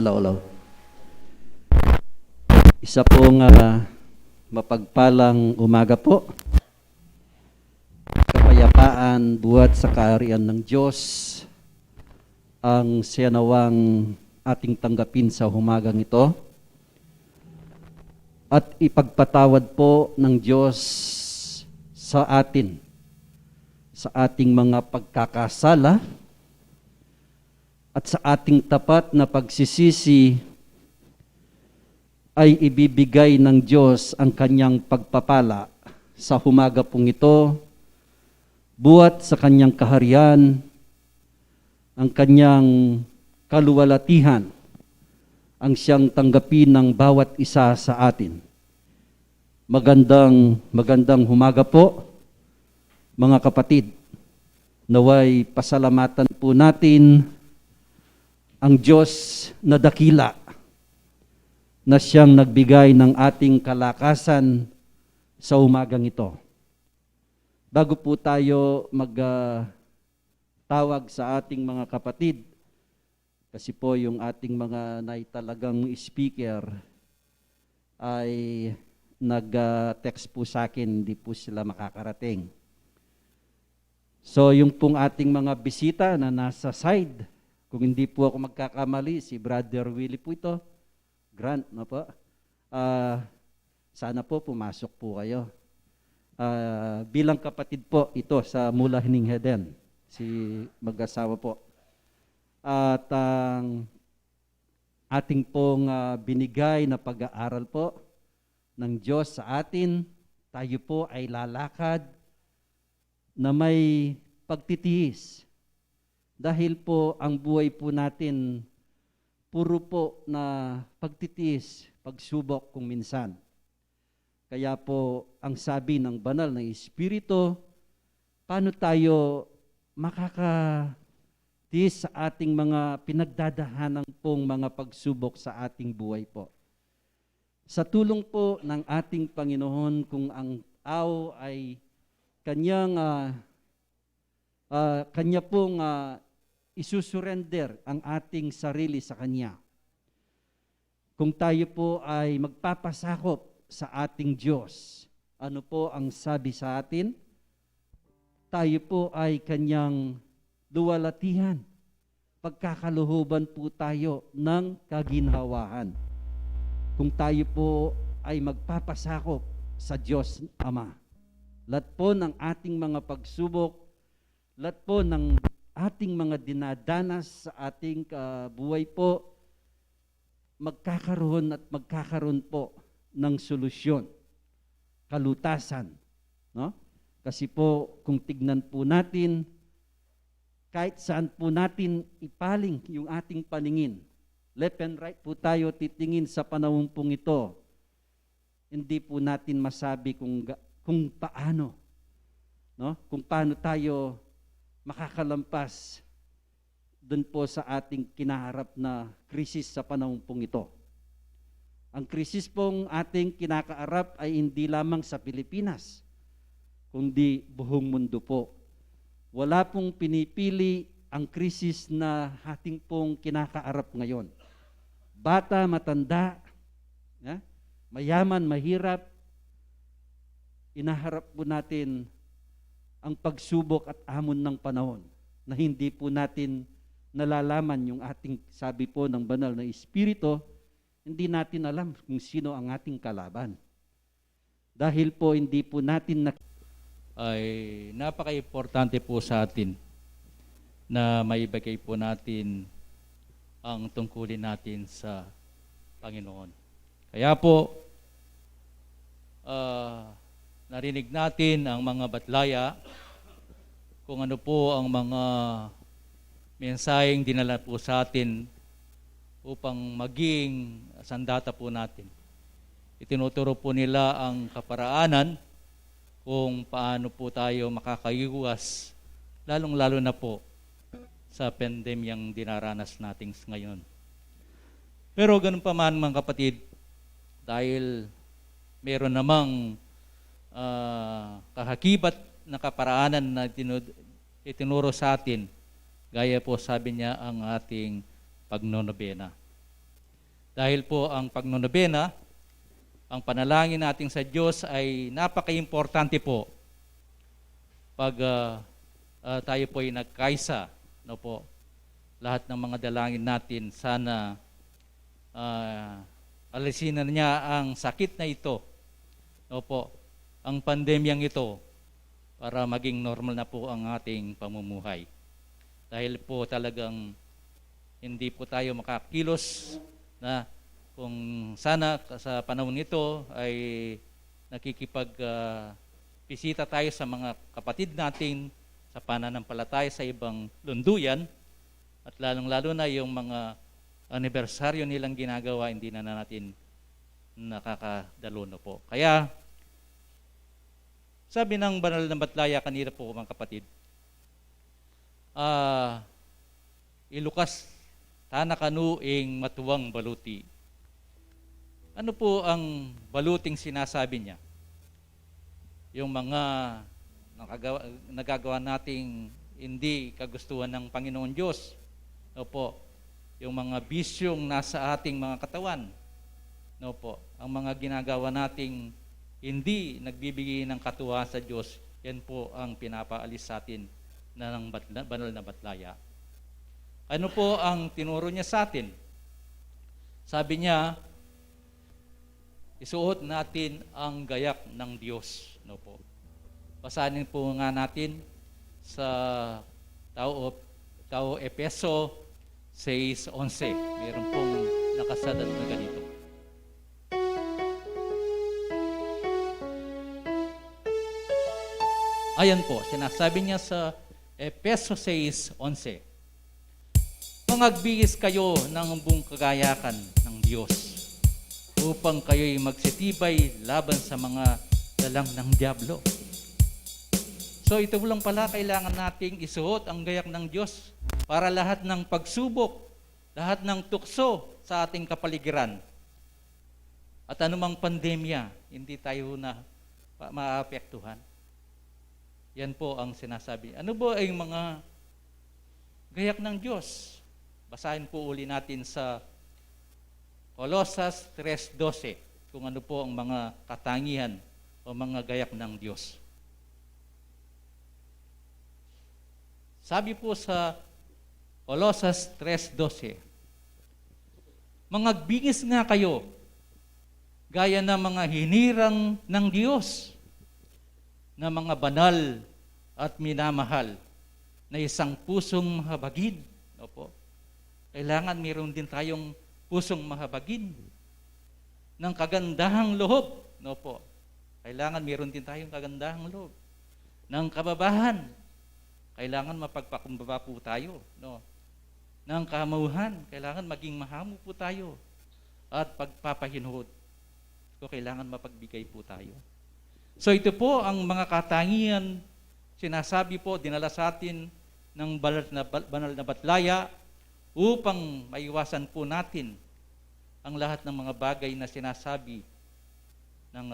Alaw-alaw. Isa pong mapagpalang umaga po. Kapayapaan buhat sa kaharian ng Diyos ang siyanawang ating tanggapin sa humagang ito. At ipagpatawad po ng Diyos sa atin, sa ating mga pagkakasala, at sa ating tapat na pagsisisi ay ibibigay ng Diyos ang kanyang pagpapala sa humaga pong ito, buhat sa kanyang kaharian, ang kanyang kaluwalhatihan, ang siyang tanggapin ng bawat isa sa atin. Magandang humaga po, mga kapatid. Naway pasalamatan po natin ang Diyos na dakila na siyang nagbigay ng ating kalakasan sa umagang ito. Bago po tayo magtawag sa ating mga kapatid, kasi po yung ating mga naitalagang speaker ay nag-text po sa akin, hindi po sila makakarating. So yung pong ating mga bisita na nasa side, kung hindi po ako magkakamali, si Brother Willie po ito, Grant, no po? Sana po pumasok po kayo. Bilang kapatid po ito sa mula Hiningheden, si mag-asawa po. At ang ating pong binigay na pag-aaral po ng Diyos sa atin, tayo po ay lalakad na may pagtitiis. Dahil po ang buhay po natin, puro po na pagtitiis, pagsubok kung minsan. Kaya po ang sabi ng banal na Espiritu, paano tayo makakatiis sa ating mga pinagdadahanang pong mga pagsubok sa ating buhay po. Sa tulong po ng ating Panginoon, kung ang tao ay kanya pong isusurrender ang ating sarili sa Kanya. Kung tayo po ay magpapasakop sa ating Diyos, ano po ang sabi sa atin? Tayo po ay Kanyang luwalhatihan. Pagkakaluhuban po tayo ng kaginhawahan. Kung tayo po ay magpapasakop sa Diyos Ama. Lahat po ng ating mga pagsubok, lahat po ng ating mga dinadanas sa ating buhay po, magkakaroon po ng solusyon, kalutasan. No? Kasi po, kung tignan po natin, kahit saan po natin ipaling yung ating paningin, left and right po tayo titingin sa panahon pong ito, hindi po natin masabi kung paano, no? Kung paano tayo makakalampas dun po sa ating kinaharap na krisis sa panahon pong ito. Ang krisis pong ating kinakaharap ay hindi lamang sa Pilipinas, kundi buong mundo po. Wala pong pinipili ang krisis na ating pong kinakaharap ngayon. Bata, matanda, mayaman, mahirap, inaharap po natin ang pagsubok at hamon ng panahon na hindi po natin nalalaman yung ating sabi po ng banal na Espiritu, hindi natin alam kung sino ang ating kalaban. Dahil po hindi po natin ay napaka-importante po sa atin na maibigay po natin ang tungkulin natin sa Panginoon. Kaya po, narinig natin ang mga batlaya, kung ano po ang mga mensaheng dinala po sa atin upang maging sandata po natin. Itinuturo po nila ang kaparaanan kung paano po tayo makakaiwas, lalong-lalo na po sa pandemyang dinaranas natin ngayon. Pero ganun pa man mga kapatid, dahil meron namang kahakibat na kaparaanan na itinuro sa atin, gaya po sabi niya ang ating pagnonobena. Dahil po ang pagnonobena, ang panalangin natin sa Diyos ay napaka-importante po pag tayo po ay nagkaisa, no po. Lahat ng mga dalangin natin, sana alisin na niya ang sakit na ito, no po, ang pandemyang ito, para maging normal na po ang ating pamumuhay. Dahil po talagang hindi po tayo makakilos na kung sana sa panahon nito ay nakikipag-bisita tayo sa mga kapatid natin sa pananampalataya sa ibang lunduyan, at lalong-lalo na yung mga anibersaryo nilang ginagawa, hindi na natin nakakadalo na po. Kaya, sabi ng banal na batlaya kanina po mga kapatid, ilukas tana kanuing matuwang baluti. Ano po ang baluting sinasabi niya? Yung mga nagagawa nating hindi kagustuhan ng Panginoon Diyos. No po, yung mga bisyong nasa ating mga katawan. No po, ang mga ginagawa nating hindi nagbibigay ng katuwa sa Diyos, yan po ang pinapaalis sa atin ng banal na batlaya. Ano po ang tinuro niya sa atin? Sabi niya, isuot natin ang gayak ng Diyos. No po. Basahin po nga natin sa Tao Epeso 6:11. Mayroon pong nakasadat na ganito. Ayan po, sinasabi niya sa Epeso 6:11. Mangagbigis kayo ng buong kagayakan ng Diyos upang kayo'y magsitibay laban sa mga dalang ng diablo. So ito lang pala, kailangan nating isuot ang gayak ng Diyos para lahat ng pagsubok, lahat ng tukso sa ating kapaligiran at anumang pandemya, hindi tayo na maapektuhan. Yan po ang sinasabi. Ano ba ay mga gayak ng Diyos? Basahin po uli natin sa Colosas 3:12 kung ano po ang mga katangian o mga gayak ng Diyos. Sabi po sa Colosas 3:12, mangagbingis nga kayo gaya ng mga hinirang ng Diyos na mga banal at minamahal na isang pusong mahabagin. Opo. Kailangan mayroon din tayong pusong mahabagin ng kagandahang loob. No po. Kailangan mayroon din tayong kagandahang loob. Ng kababahan. Kailangan mapagpakumbaba po tayo. No? Ng kamahuhan. Kailangan maging mahamo po tayo. At pagpapahinhod. So kailangan mapagbigay po tayo. So ito po ang mga katangian sinasabi po, dinala sa atin ng banal na batlaya upang maiwasan po natin ang lahat ng mga bagay na sinasabi ng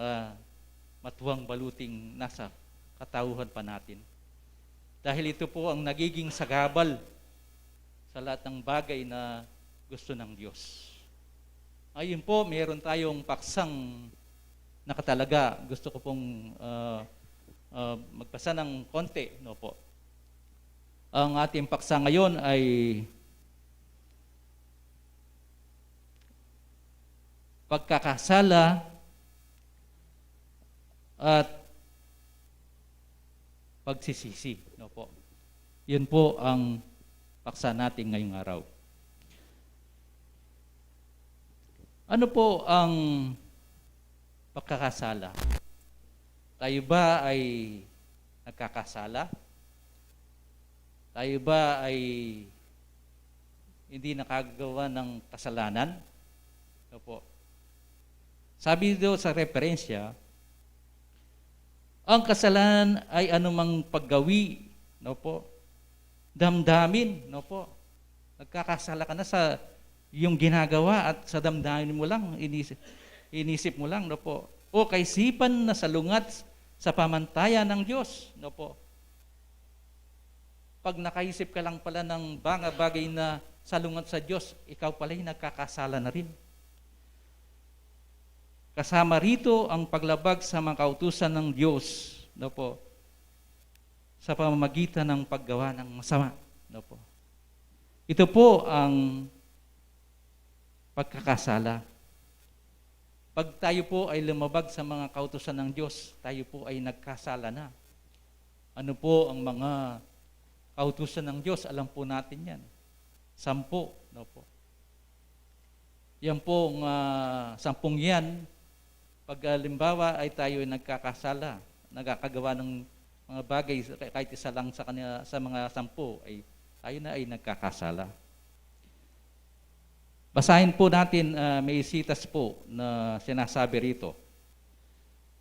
matuwang baluting nasa katauhan pa natin. Dahil ito po ang nagiging sagabal sa lahat ng bagay na gusto ng Diyos. Ayun po, meron tayong paksang nakatalaga. Gusto ko pong magbasa ng konti. No po. Ang ating paksa ngayon ay pagkakasala at pagsisisi. No po. Yun po ang paksa natin ngayong araw. Ano po ang pagkakasala? Tayo ba ay nagkakasala? Tayo ba ay hindi nakagawa ng kasalanan? No po. Sabi daw sa referensya, ang kasalanan ay anumang paggawi, no po, damdamin, no po. Nagkakasala ka na sa yung ginagawa at sa damdamin mo lang, inisip mo lang, no po. O kaisipan na salungat sa pamantayan ng Diyos, no po. Pag nakaisip ka lang pala ng bagay na salungat sa Diyos, ikaw pala yung nagkakasala na rin. Kasama rito ang paglabag sa mga kautusan ng Diyos, no po, sa pamamagitan ng paggawa ng masama, no po. Ito po ang pagkakasala. Pag tayo po ay lumabag sa mga kautusan ng Diyos, tayo po ay nagkasala na. Ano po ang mga kautusan ng Diyos? Alam po natin yan. 10, no po. Yan po, 10 yan, pag halimbawa ay tayo ay nagkakasala, nagkakagawa ng mga bagay, kahit isa lang sa mga 10, ay tayo na ay nagkakasala. Basahin po natin, may sitas po na sinasabi rito.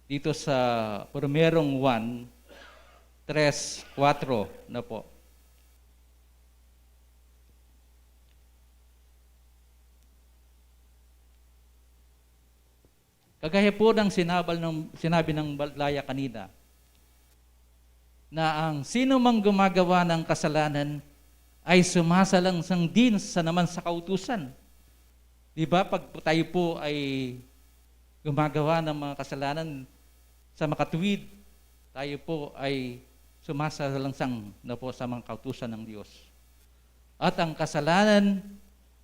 Dito sa Primerong 1, 3, 4 na po. Kagaya po ng sinabi ng Batlaya kanina, na ang sino mang gumagawa ng kasalanan ay sumasalangsang din naman sa kautusan. Di ba? Pag tayo po ay gumagawa ng mga kasalanan sa makatuwid, tayo po ay sumasalangsang na po sa mga kautusan ng Diyos. At ang kasalanan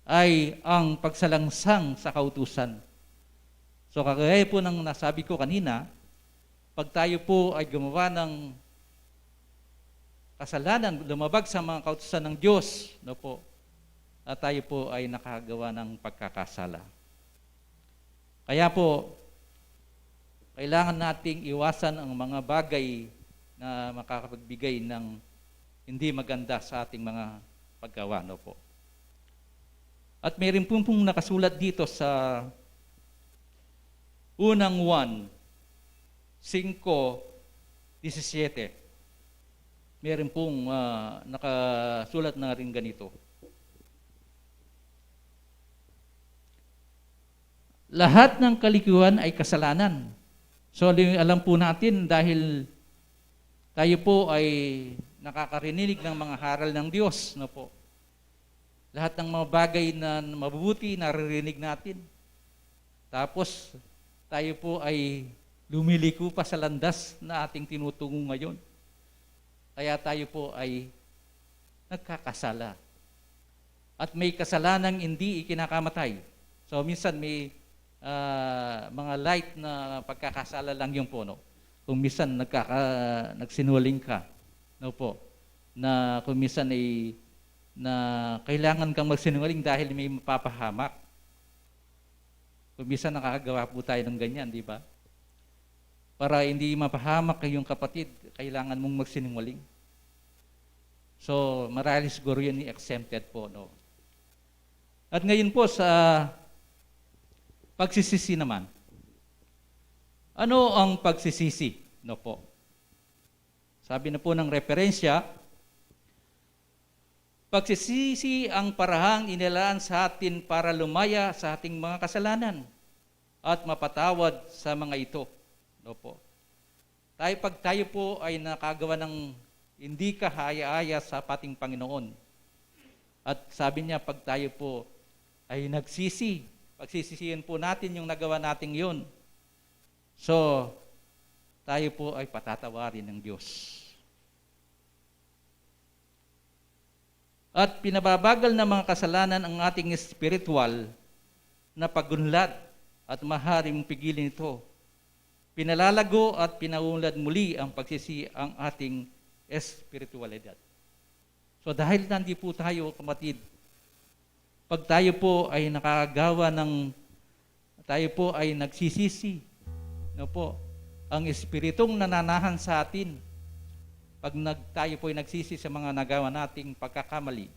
ay ang pagsalangsang sa kautusan. So kagaya po ng nasabi ko kanina, pag tayo po ay gumawa ng kasalanan, lumabag sa mga kautusan ng Diyos, no po, at tayo po ay nakagawa ng pagkakasala. Kaya po, kailangan nating iwasan ang mga bagay na makakapagbigay ng hindi maganda sa ating mga paggawa, no po. At mayroon pong nakasulat dito sa Unang 1, 5:17. Meron pong nakasulat na rin ganito. Lahat ng kalikuan ay kasalanan. So alam po natin dahil tayo po ay nakakarinig ng mga haral ng Diyos, no po. Lahat ng mga bagay na mabubuti naririnig natin. Tapos tayo po ay lumiliko pa sa landas na ating tinutungo ngayon. Kaya tayo po ay nagkakasala. At may kasalanang hindi ikinakamatay. So minsan may mga light na pagkakasala lang yung po, no? Kung minsan nagsinungaling ka, no po, na kung minsan ay na kailangan kang magsinungaling dahil may mapapahamak. Kung minsan nakakagawa po tayo ng ganyan, di ba? Para hindi mapahamak kayong kapatid, kailangan mong magsinungaling. So, marahil siguro yun exempted po, no? At ngayon po sa pagsisisi naman. Ano ang pagsisisi? No po. Sabi na po ng referensya, pagsisisi ang parahang inilaan sa atin para lumaya sa ating mga kasalanan at mapatawad sa mga ito. No po. Pag tayo po ay nakagawa ng hindi kahaya-aya sa ating Panginoon. At sabi niya, pag tayo po ay nagsisi, pagsisisihin po natin yung nagawa nating yun. So, tayo po ay patatawarin ng Diyos. At pinababagal ng mga kasalanan ang ating spiritual na pagunlad at maaaring pigilin ito. Pinalalago at pinaunlad muli ang pagsisi ang ating espiritualidad. So dahil nandi po tayo, kapatid, pag tayo po ay nakagawa ng, tayo po ay nagsisisi, no po, ang espiritong nananahan sa atin, pag tayo po ay nagsisi sa mga nagawa nating pagkakamali,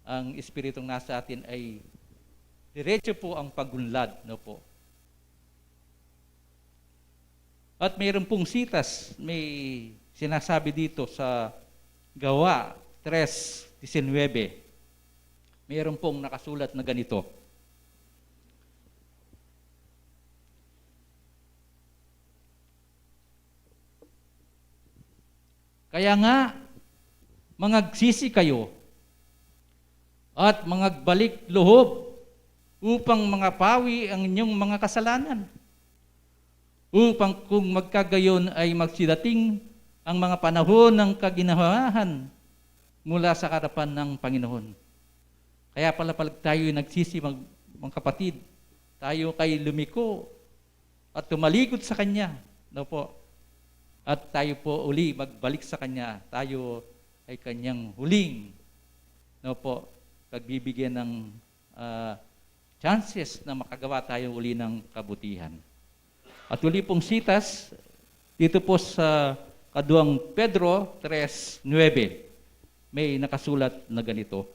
ang espiritong nasa atin ay diretso po ang pagunlad, no po. At mayroon pong sitas, may sinasabi dito sa Gawa 3:19. Mayroon pong nakasulat na ganito. Kaya nga, mangagsisi kayo at mangagbalik loob upang mangapawi ang inyong mga kasalanan, upang kung magkagayon ay magsidating ang mga panahon ng kaginawahan mula sa harapan ng Panginoon. Kaya pala tayo nagsisi mga kapatid, tayo kay lumiko at tumalikod sa Kanya. No po? At tayo po uli magbalik sa Kanya. Tayo ay Kanyang huling, no po, pagbibigyan ng chances na makagawa tayo uli ng kabutihan. At uli pong sitas, dito po sa 2 Pedro 3:9, may nakasulat na ganito.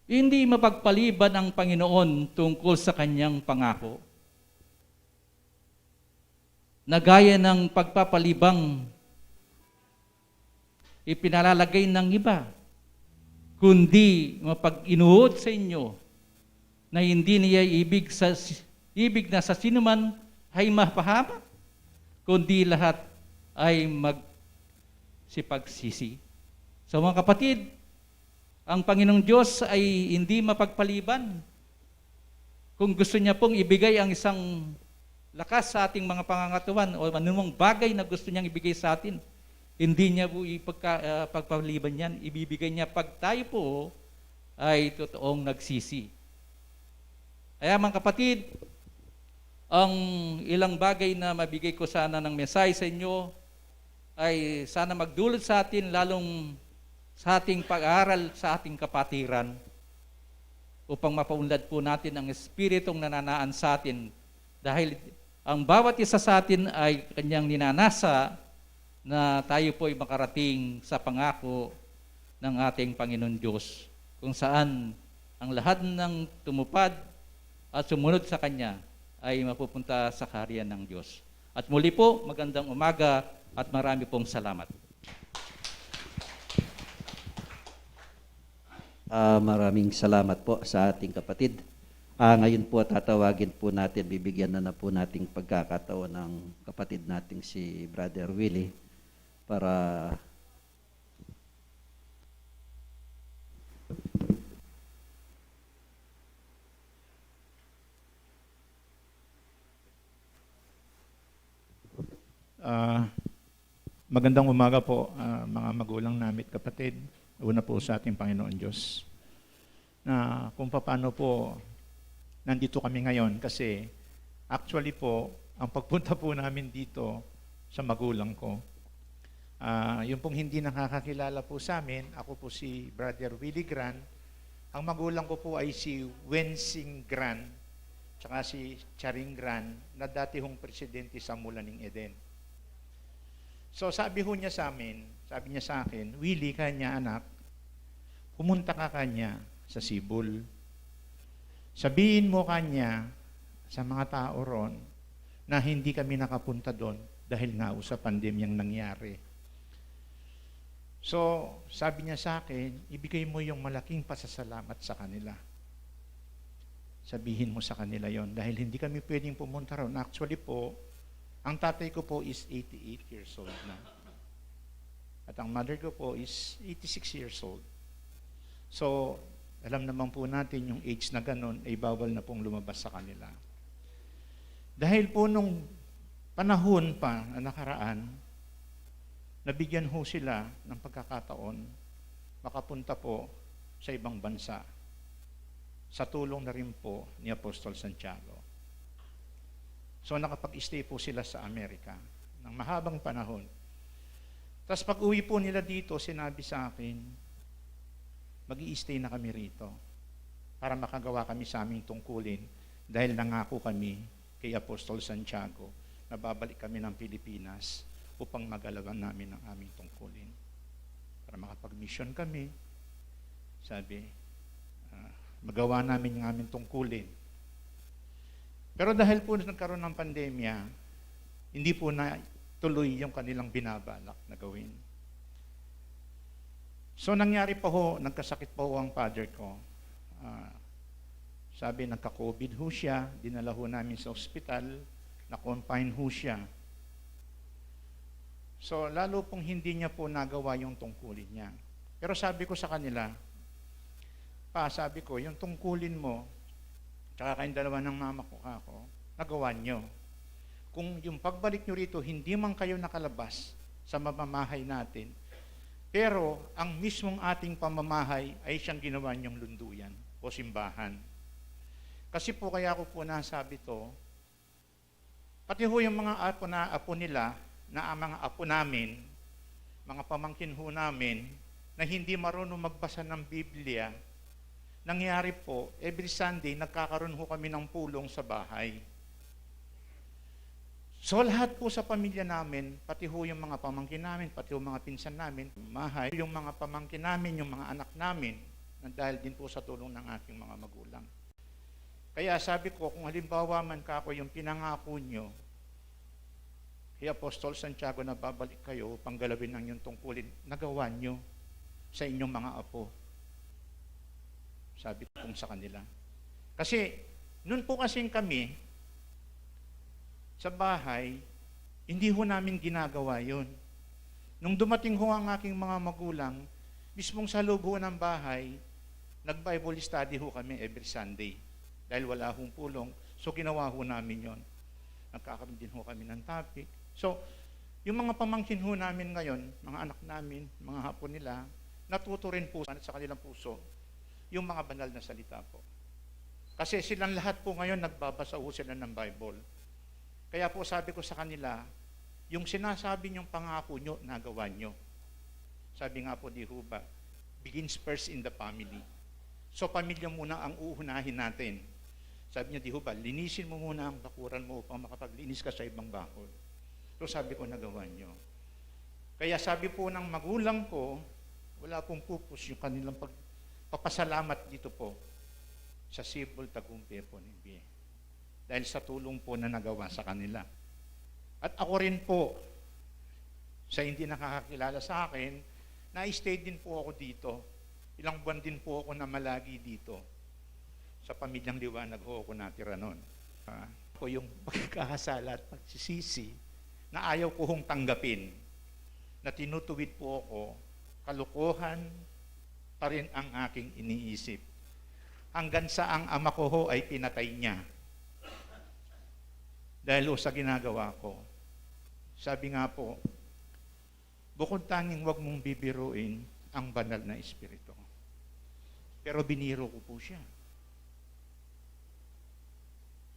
Hindi mapagpaliban ang Panginoon tungkol sa Kanyang pangako, na gaya ng pagpapalibang ipinalalagay ng iba, kundi mapag-inuhod sa inyo na hindi niya ibig na sa sinuman ay mapahamak, kundi lahat ay magsipagsisi. So mga kapatid, ang Panginoong Diyos ay hindi mapagpaliban. Kung gusto niya pong ibigay ang isang lakas sa ating mga pangangatuan o anumang bagay na gusto niyang ibigay sa atin, hindi niya po pagpaliban yan. Ibibigay niya pag tayo po ay totoong nagsisi. Kaya mga kapatid, ang ilang bagay na mabigay ko sana ng mensahe sa inyo ay sana magdulot sa atin lalong sa ating pag-aaral sa ating kapatiran upang mapaunlad po natin ang Espiritong nananaan sa atin dahil ang bawat isa sa atin ay Kanyang ninanasa na tayo po ay makarating sa pangako ng ating Panginoon Diyos kung saan ang lahat ng tumupad at sumunod sa Kanya ay mapupunta sa kaharian ng Diyos. At muli po, magandang umaga at marami pong salamat. Maraming salamat po sa ating kapatid. Ngayon po tatawagin po natin, bibigyan na po nating pagkakataon ng kapatid nating si Brother Willie para magandang umaga po mga magulang namin at kapatid. Una po sa ating Panginoon Diyos na kung paano po nandito kami ngayon kasi actually po ang pagpunta po namin dito sa magulang ko, yung pong hindi nakakakilala po sa amin, ako po si Brother Willie Gran, ang magulang ko po ay si Wensing Gran tsaka si Charing Gran na dati hong presidente sa Mulaning Eden. So sabi niya sa akin, Willie, kanya anak, pumunta ka kanya sa Sibul. Sabihin mo kanya sa mga tao ron na hindi kami nakapunta doon dahil nga sa pandemyang nangyari. So sabi niya sa akin, ibigay mo yung malaking pasasalamat sa kanila. Sabihin mo sa kanila yon dahil hindi kami pwedeng pumunta ron. Actually po, ang tatay ko po is 88 years old na. At ang mother ko po is 86 years old. So, alam naman po natin yung age na ganun ay bawal na pong lumabas sa kanila. Dahil po nung panahon pa na nakaraan, nabigyan ho sila ng pagkakataon makapunta po sa ibang bansa sa tulong na rin po ni Apostol Santiago. So nakapag-stay po sila sa Amerika ng mahabang panahon. Tapos pag uwi po nila dito, sinabi sa akin, mag-i-stay na kami rito para makagawa kami sa aming tungkulin dahil nangako kami kay Apostol Santiago na babalik kami ng Pilipinas upang magalawan namin ang aming tungkulin. Para makapag-mission kami, sabi, magawa namin ang aming tungkulin. Pero dahil po nagkaroon ng pandemya, hindi po na tuloy yung kanilang binabalak na gawin. So nangyari pa ho, nagkasakit pa ho ang father ko. Sabi, nagka-COVID ho siya, dinala ho namin sa ospital, na-confine ho siya. So, lalo pong hindi niya po nagawa yung tungkulin niya. Pero sabi ko sa kanila, sabi ko, yung tungkulin mo, tsaka kayong dalawa ng mama ko ako, nagawa niyo. Kung yung pagbalik nyo rito, hindi man kayo nakalabas sa mamamahay natin, pero ang mismong ating pamamahay ay siyang ginawa niyong lunduyan o simbahan. Kasi po kaya ko po nasabi to, pati ho yung mga apo nila, na mga apo namin, mga pamangkin ho namin, na hindi marunong magbasa ng Biblia, nangyari po, every Sunday, nagkakaroon ho kami ng pulong sa bahay. So lahat po sa pamilya namin, pati ho yung mga pamangkin namin, pati ho mga pinsan namin, mahay, yung mga pamangkin namin, yung mga anak namin, na dahil din po sa tulong ng aking mga magulang. Kaya sabi ko, kung halimbawa man kako yung pinangako nyo, kay Apostol Santiago na babalik kayo upang galawin ang inyong tungkulin, nagawa nyo sa inyong mga apo. Sabi ko sa kanila. Kasi, noon po kasing kami, sa bahay, hindi ho namin ginagawa yun. Nung dumating ho ang aking mga magulang, mismong sa loob ho ng bahay, nag-Bible study ho kami every Sunday. Dahil wala hong pulong, so ginawa ho namin yon. Nagkakaroon din ho kami ng topic. So, yung mga pamangkin ho namin ngayon, mga anak namin, mga hapon nila, natuto rin po sa kanilang puso yung mga banal na salita po. Kasi silang lahat po ngayon nagbabasa ho sila ng Bible. Kaya po sabi ko sa kanila, yung sinasabi niyong pangako nyo, nagawa nyo. Sabi nga po di ho ba, begins first in the family. So pamilya muna ang uunahin natin. Sabi niya, di ho ba, linisin mo muna ang bakuran mo upang makapaglinis ka sa ibang bakod. So sabi ko, nagawa nyo. Kaya sabi po ng magulang ko, wala pong purpose yung kanilang pagpapasalamat dito po sa Sibol Tagumpay po ni BA. Dahil sa tulong po na nagawa sa kanila. At ako rin po, sa hindi nakakakilala sa akin, na-stay din po ako dito. Ilang buwan din po ako na malagi dito. Sa pamilyang Liwanag ho ako natira noon. Ako yung pagkakasala at pagsisisi na ayaw ko hong tanggapin, na tinutuwid po ako, kalukuhan pa rin ang aking iniisip. Hanggang sa ang ama ko ho ay pinatay niya. Dahil ho sa ginagawa ko. Sabi nga po, bukod tanging wag mong bibiruin ang banal na espiritu. Pero biniro ko po siya.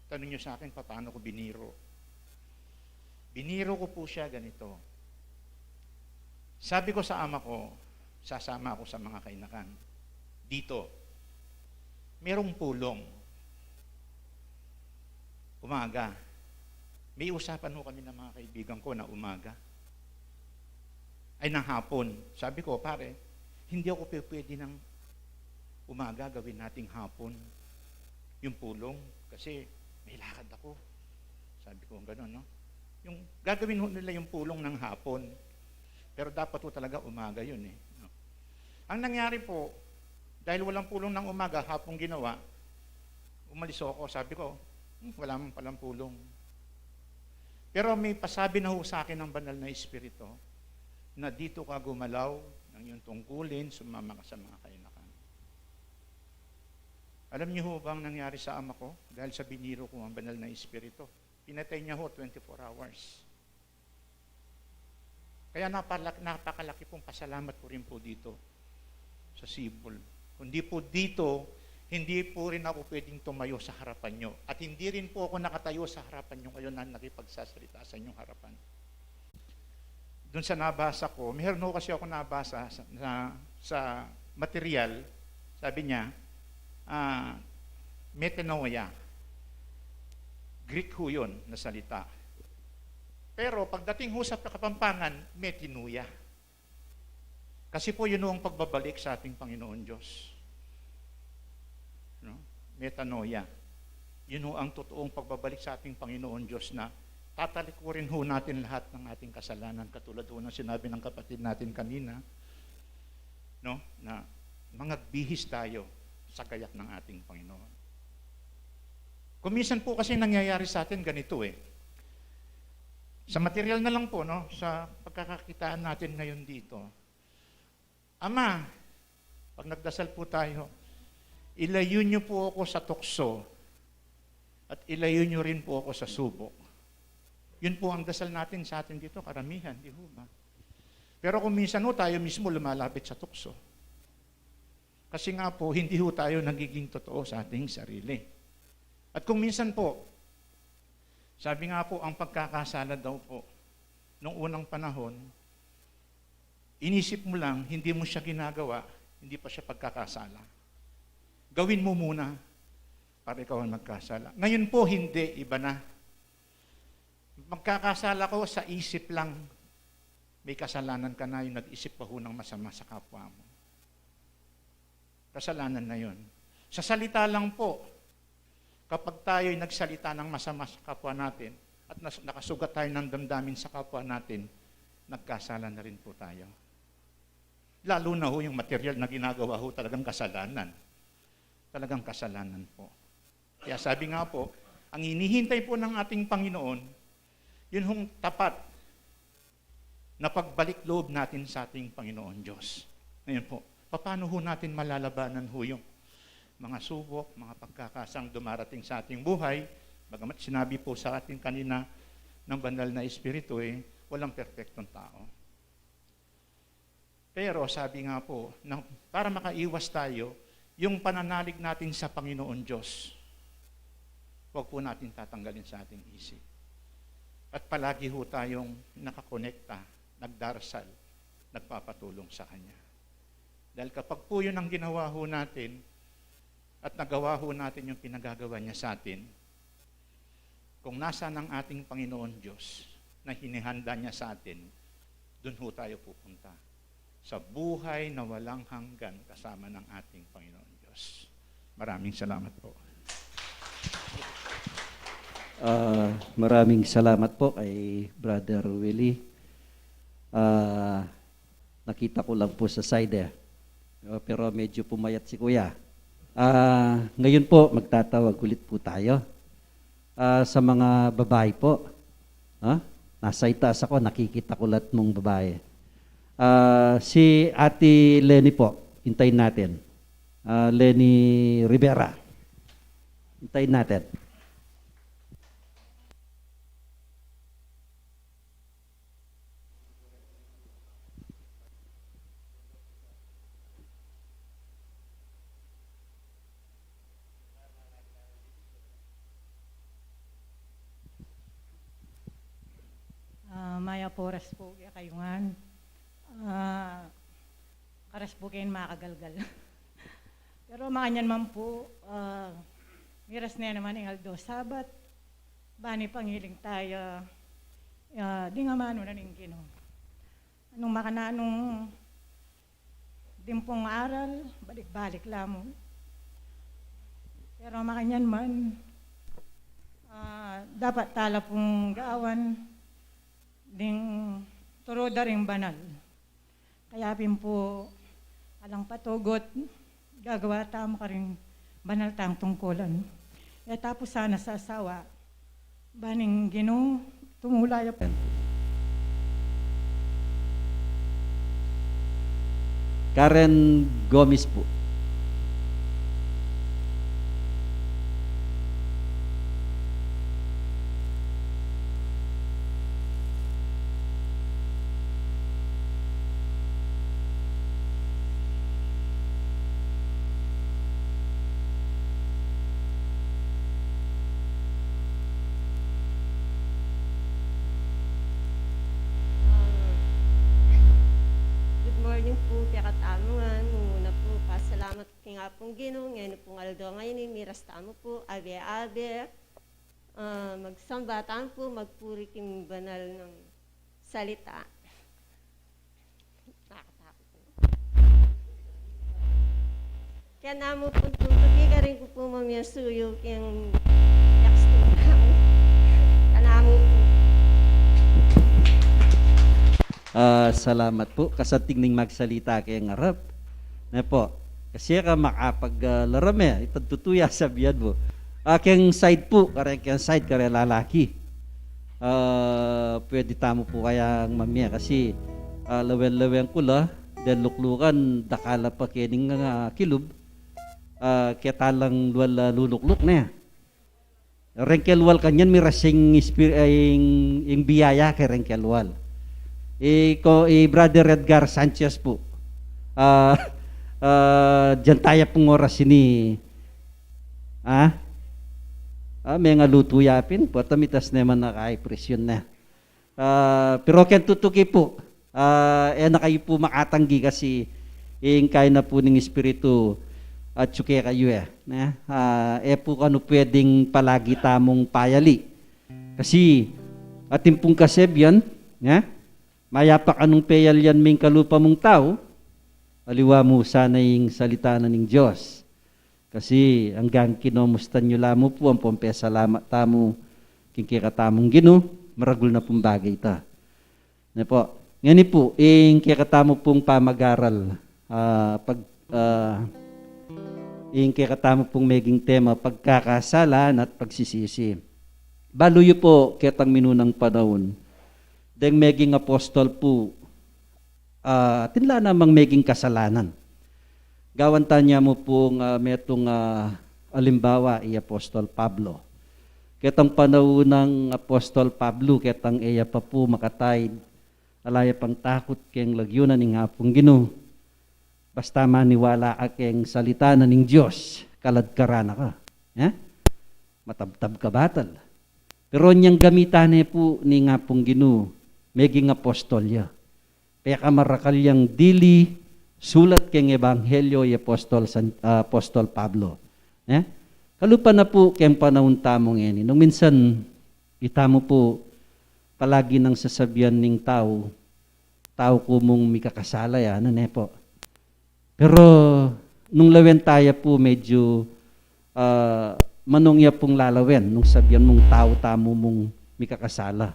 Tanong niyo sa akin, paano ko biniro? Biniro ko po siya ganito. Sabi ko sa ama ko, sasama ako sa mga kainakan. Dito, merong pulong. Umaga. May usapan ho kami ng mga kaibigan ko na umaga. Ay, ng hapon. Sabi ko, pare, hindi ako pwede ng umaga gawin nating hapon yung pulong kasi may lakad ako. Sabi ko, gano'n, no? Yung gagawin ho nila yung pulong ng hapon. Pero dapat ho talaga umaga yun eh. No? Ang nangyari po, dahil walang pulong ng umaga, hapong ginawa, umalis ako, sabi ko, wala man palang pulong. Pero may pasabi na ho sa akin ng banal na espiritu na dito ka gumalaw ng iyong tungkulin, sumama ka sa mga kainakan. Alam niyo ho ba ang nangyari sa ama ko? Dahil sa biniro ko ang banal na espiritu. Pinatay niya ho 24 hours. Kaya napakalaki pong pasalamat ko rin po dito sa Sibol. Kundi po dito, hindi po rin ako pwedeng tumayo sa harapan nyo. At hindi rin po ako nakatayo sa harapan nyo ngayon na nakipagsasalita sa inyong harapan. Doon sa nabasa ko, meron ho kasi ako nabasa sa material, sabi niya, metanoia. Greek ho yun na salita. Pero pagdating ho sa Kapampangan, metinuya. Kasi po yun ho ang pagbabalik sa ating Panginoon Diyos. No? Metanoia. Yun ho ang totoong pagbabalik sa ating Panginoon Diyos na tatalikurin ho natin lahat ng ating kasalanan katulad ho ng sinabi ng kapatid natin kanina, no? Na mangagbihis tayo sa gayak ng ating Panginoon. Kuminsan po kasi nangyayari sa atin ganito eh. Sa material na lang po, no? Sa pagkakakitaan natin ngayon dito. Ama, pag nagdasal po tayo, ilayo niyo po ako sa tukso at ilayo niyo rin po ako sa subok. Yun po ang dasal natin sa atin dito, karamihan, di ba? Pero kung minsan ho, tayo mismo lumalapit sa tukso. Kasi nga po, hindi ho tayo nagiging totoo sa ating sarili. At kung minsan po, sabi nga po, ang pagkakasala daw po, noong unang panahon, inisip mo lang, hindi mo siya ginagawa, hindi pa siya pagkakasala. Gawin mo muna para ikaw ang magkasala. Ngayon po, hindi, iba na. Magkakasala ko sa isip lang, may kasalanan ka na yung nag-isip pa ho ng masama sa kapwa mo. Kasalanan na yun. Sa salita lang po, kapag tayo'y nagsalita ng masama sa kapwa natin at nakasugat tayo ng damdamin sa kapwa natin, nagkasala na rin po tayo. Lalo na ho yung material na ginagawa ho, talagang kasalanan. Talagang kasalanan po. Kaya sabi nga po, ang hinihintay po ng ating Panginoon, yun hong tapat na pagbalik loob natin sa ating Panginoon Diyos. Ngayon po, paano ho natin malalabanan ho yung mga subok, mga pagkakasang dumarating sa ating buhay? Bagamat sinabi po sa ating kanina ng banal na Espiritu, walang perpektong tao. Pero sabi nga po, para makaiwas tayo, yung pananalig natin sa Panginoon Diyos, huwag po natin tatanggalin sa ating isip. At palagi ho tayong nakakonekta, nagdarasal, nagpapatulong sa Kanya. Dahil kapag po yun ang ginawa ho natin, at nagawa ho natin yung pinagagawa niya sa atin, kung nasa ng ating Panginoon Diyos na hinihanda niya sa atin, doon ho tayo pupunta. Sa buhay na walang hanggan kasama ng ating Panginoon Diyos. Maraming salamat po. Maraming salamat po kay Brother Willie. Nakita ko lang po sa side pero medyo pumayat si Kuya. Ngayon po, magtatawag ulit po tayo. Sa mga babae po. Nasa itaas ako, nakikita ko lahat mong babae. Si Ate Lenny po, hintayin natin. Lenny Rivera. Hintayin natin. Maya po respugi kayungan. Karespugiin makagalgal. Pero makanyan man po, miras na naman ng Aldo Sabat, bani pangiling tayo, di nga mano na ning Ginoo. Anong makananong dimpong aral, balik-balik lamang. Pero makanyan man, dapat tala pong gaawan, ding turoda ring banal. Kaya pin po alang patugot, gagawa tamo ka rin banal tang tungkulan. E tapos sana sa asawa, baning Ginoo, tumulaya po. Karen Gomez po. Pong Ginoo, ngayon pong Aldo ngayon, miras tamo po, abe-abe, magsambatan po, magpuri king banal ng salita. Nakatakot po. Kaya namo po, tutugiga rin ko po mamiyasuyo kiyang yaksto namo. Kanamo po. Salamat po. Kasating ning magsalita kayong harap. Na po. Kasi ka makapaglarame, ito tutuya sabihan mo. Kayang side po, kayang side, kayang lalaki. pwede tamo po kaya mamaya kasi lawen-lawen ko la, then luklukan, dakala pa kining nga kilub, kaya talang lulukluk na yan. Rengkelwal kanyan may rasing yung biyaya kay Rengkelwal. Brother Edgar Sanchez po. Diyan tayo pong oras ini. May nga luto yapin po. Tamitas naman naka-presyon na. Pero kaya tutuki po. Na kayo po makatanggi kasi yung kaya na po ng Espiritu at suke kayo po kano pwedeng palagi tamong payali. Kasi ating pong kasebyan, mayapak anong peyal yan may kalupa mong tao, aliwa mo sana yung salita na ng Diyos. Kasi hanggang kinomustan nyo lamo po, ang pompe salamat tamo, kikikatamong gino, maragul na pong bagay ita. Po. Ngayon po, yung kikatamo pong pamag-aral, yung kikatamo pong meging tema, pagkakasalan at pagsisisi. Baluyo po, ketang minunang panahon, deng meging apostol po, tinla namang meging kasalanan. Gawanta niya mo pong metong alimbawa, Apostol Pablo. Ketang panahon ng Apostol Pablo, ketang iya pa po makatay, alaya pang takot keng lagyunan ng hapong Ginoo. Basta maniwala akeng salita na ning Diyos, kaladkarana ka. Matabtab ka batal. Pero niyang gamitan po ni nga pong Ginoo, meging apostolya. Kaya kamarakalyang dili, sulat keng ebanghelyo y Apostol Pablo. Kalupa na po keng panahon tamong ini. Nung minsan, itamo po, palagi nang sasabihan ning tao ko mong mikakasala yan, po. Pero nung lawen tayo po medyo manungya pong lalawen nung sabihan mong tao-tamo mong mikakasala.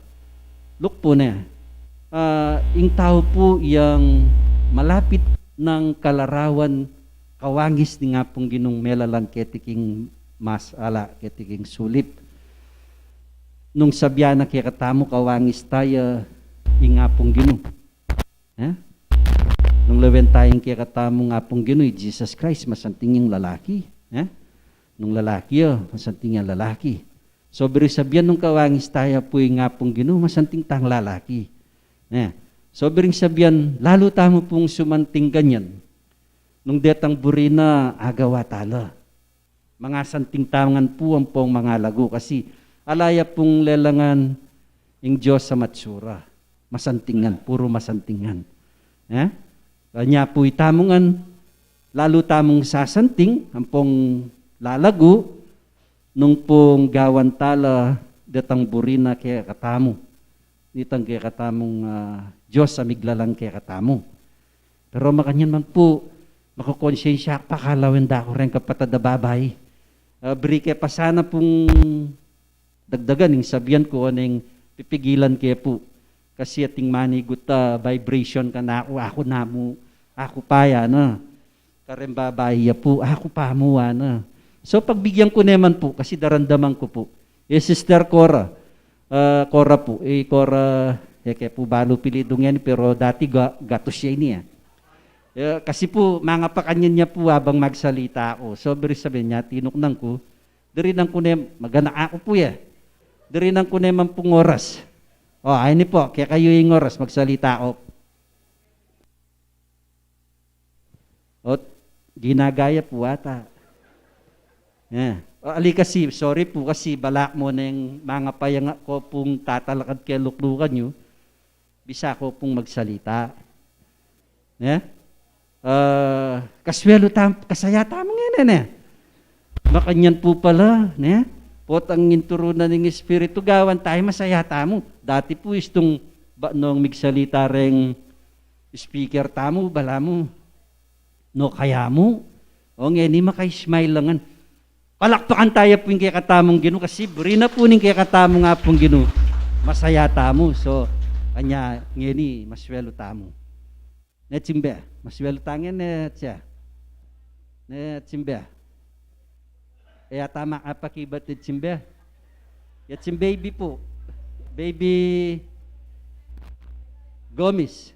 Look po na yung tao po yung malapit ng kalarawan kawangis ni nga pong ginong melalang ketiking masala, ketiking sulip. Nung sabihan na kaya katamo kawangis tayo yung nga pong ginong. Nung lawen tayong kaya katamo nga pong Ginoy, Jesus Christ, masanting yung lalaki. Nung lalaki masanting yung lalaki. So, biro sabihan nung kawangis tayo po yung nga pong Ginoy, masanting tang lalaki. So, biro sabihan, lalo tamo pong sumanting ganyan. Nung detang burina, agawa tala. Mga santing tangan po ang pong mga lago kasi alaya pong lelangan yung Diyos sa matsura. Masantingan, puro masantingan. Kanya po itamongan, lalo tamong sasanting, ang pong lalago, nung pong gawan tala, datang burina kaya katamo. Ditang kaya katamong Diyos sa miglalang kaya katamo. Pero makanyan man po, makakonsensya pakalawin da ko rin kapatadababay. Brike pa sana pong dagdagan, yung sabihan ko, anong pipigilan kaya po. Kasi ating manigot vibration ka na ako na mo, ako pa yan karembabaya po, ako pa mo So pagbigyan ko naman po, kasi darandaman ko po, Sister Cora po, Cora, kaya po balo pilidong yan, pero dati gatos siya niya. Kasi po, mga pakanyan niya po habang magsalita ako. So sabi niya, tinuknang ko, dirinan ko na, magana ako po dirinan ko naman pong oras. Ayun po, kaya kayo yung oras, magsalita ako. Ginagaya po ata. Ali kasi, sorry po kasi balak mo na yung mga payang ko pong tatalakad kaya luklukan nyo, bisa ko pong magsalita. Kaswelo kasaya tamang yan Makanyan po pala, potang inturunan ng Espiritu gawan tayo masaya tamo. Dati po istong nung migsalita ring speaker tamo, bala mo, no kaya mo, ngayon maka-smile langan. Palakpakan tayo po yung kaya katamong Ginoo kasi burina po yung kaya katamong nga pong Ginoo. Masaya tamo. So, kanya ngayon maswelo tamo. Netsimbe, maswelo tangin siya. Netsimbe. Kaya tama kapakibat netsimbe. Yatsim baby po. Baby Gomez.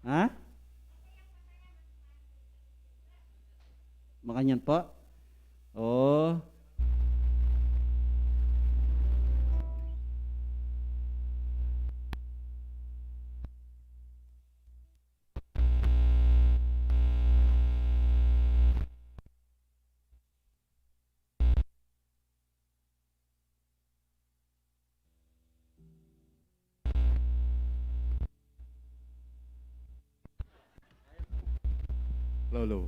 Ha? Makanyan po? Oh. Lolo.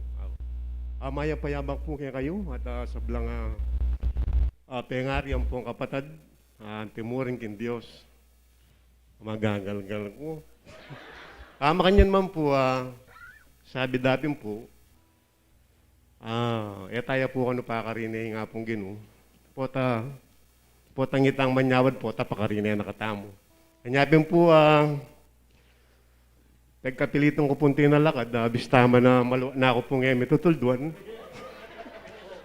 Maya payabang po kaya kayo at sa belang pengari ang pong kapatid, timuring kin Diyos. Magagalgal ko. Makanyan man po, sabi dapin po, etaya po kano pakarinay nga pong gino. Potang itang manyawad po, tapakarinay nakatamo. Kanyapin po, nagkapilitong ko punti na lakad, bistama na na ako pong tutulduan.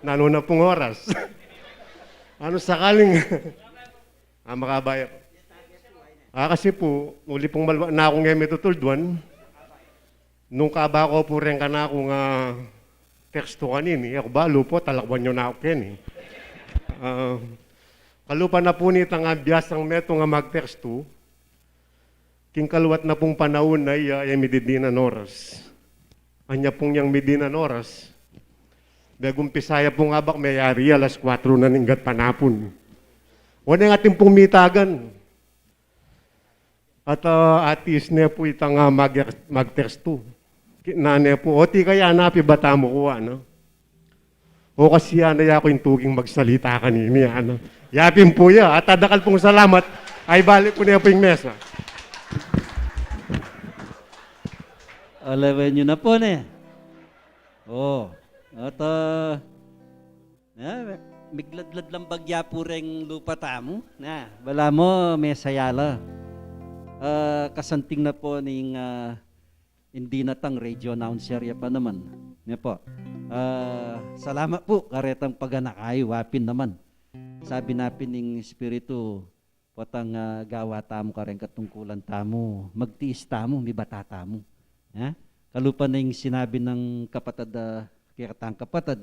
Nano na pong oras. Ano sakaling makabaya. Kasi po, uli pong na akong tutulduan. Nung kaba ko po rin ka na akong teksto kanini, ako balo po, talakban nyo na ako ken. Kalupa na po nitang biyasang meto nga magteksto, king kaluwat na pong panahon ay mididinan oras. Anya pong yang midinan oras. Bagong Pisaya pong abak may ari alas 4 na ninggat panapon. Wala nga ating pong mitagan. At atis niya po itang magteksto. Nane po, oti kaya napi bata mo ko, ano? O kasi yan ay ako yung tuging magsalita kanini, ano? Yapin po ya, at adakal pong salamat, ay balik po niya po yung mesa. Alawan nyo na po na. Oh. At migladlad lang bagya po rin lupa tamo. Na, wala mo, may sayala. Kasanting na po ning hindi natang radio announcer ya pa naman. Nga po. Salamat po, karetang paganakay, wapin naman. Sabi napin ning Espiritu, potang gawa tamo ka rin katungkulan tamo, magtiis tamo, may bata tamo. Ha? Kalupa na yung sinabi ng kapatid, kaya katang kapatid,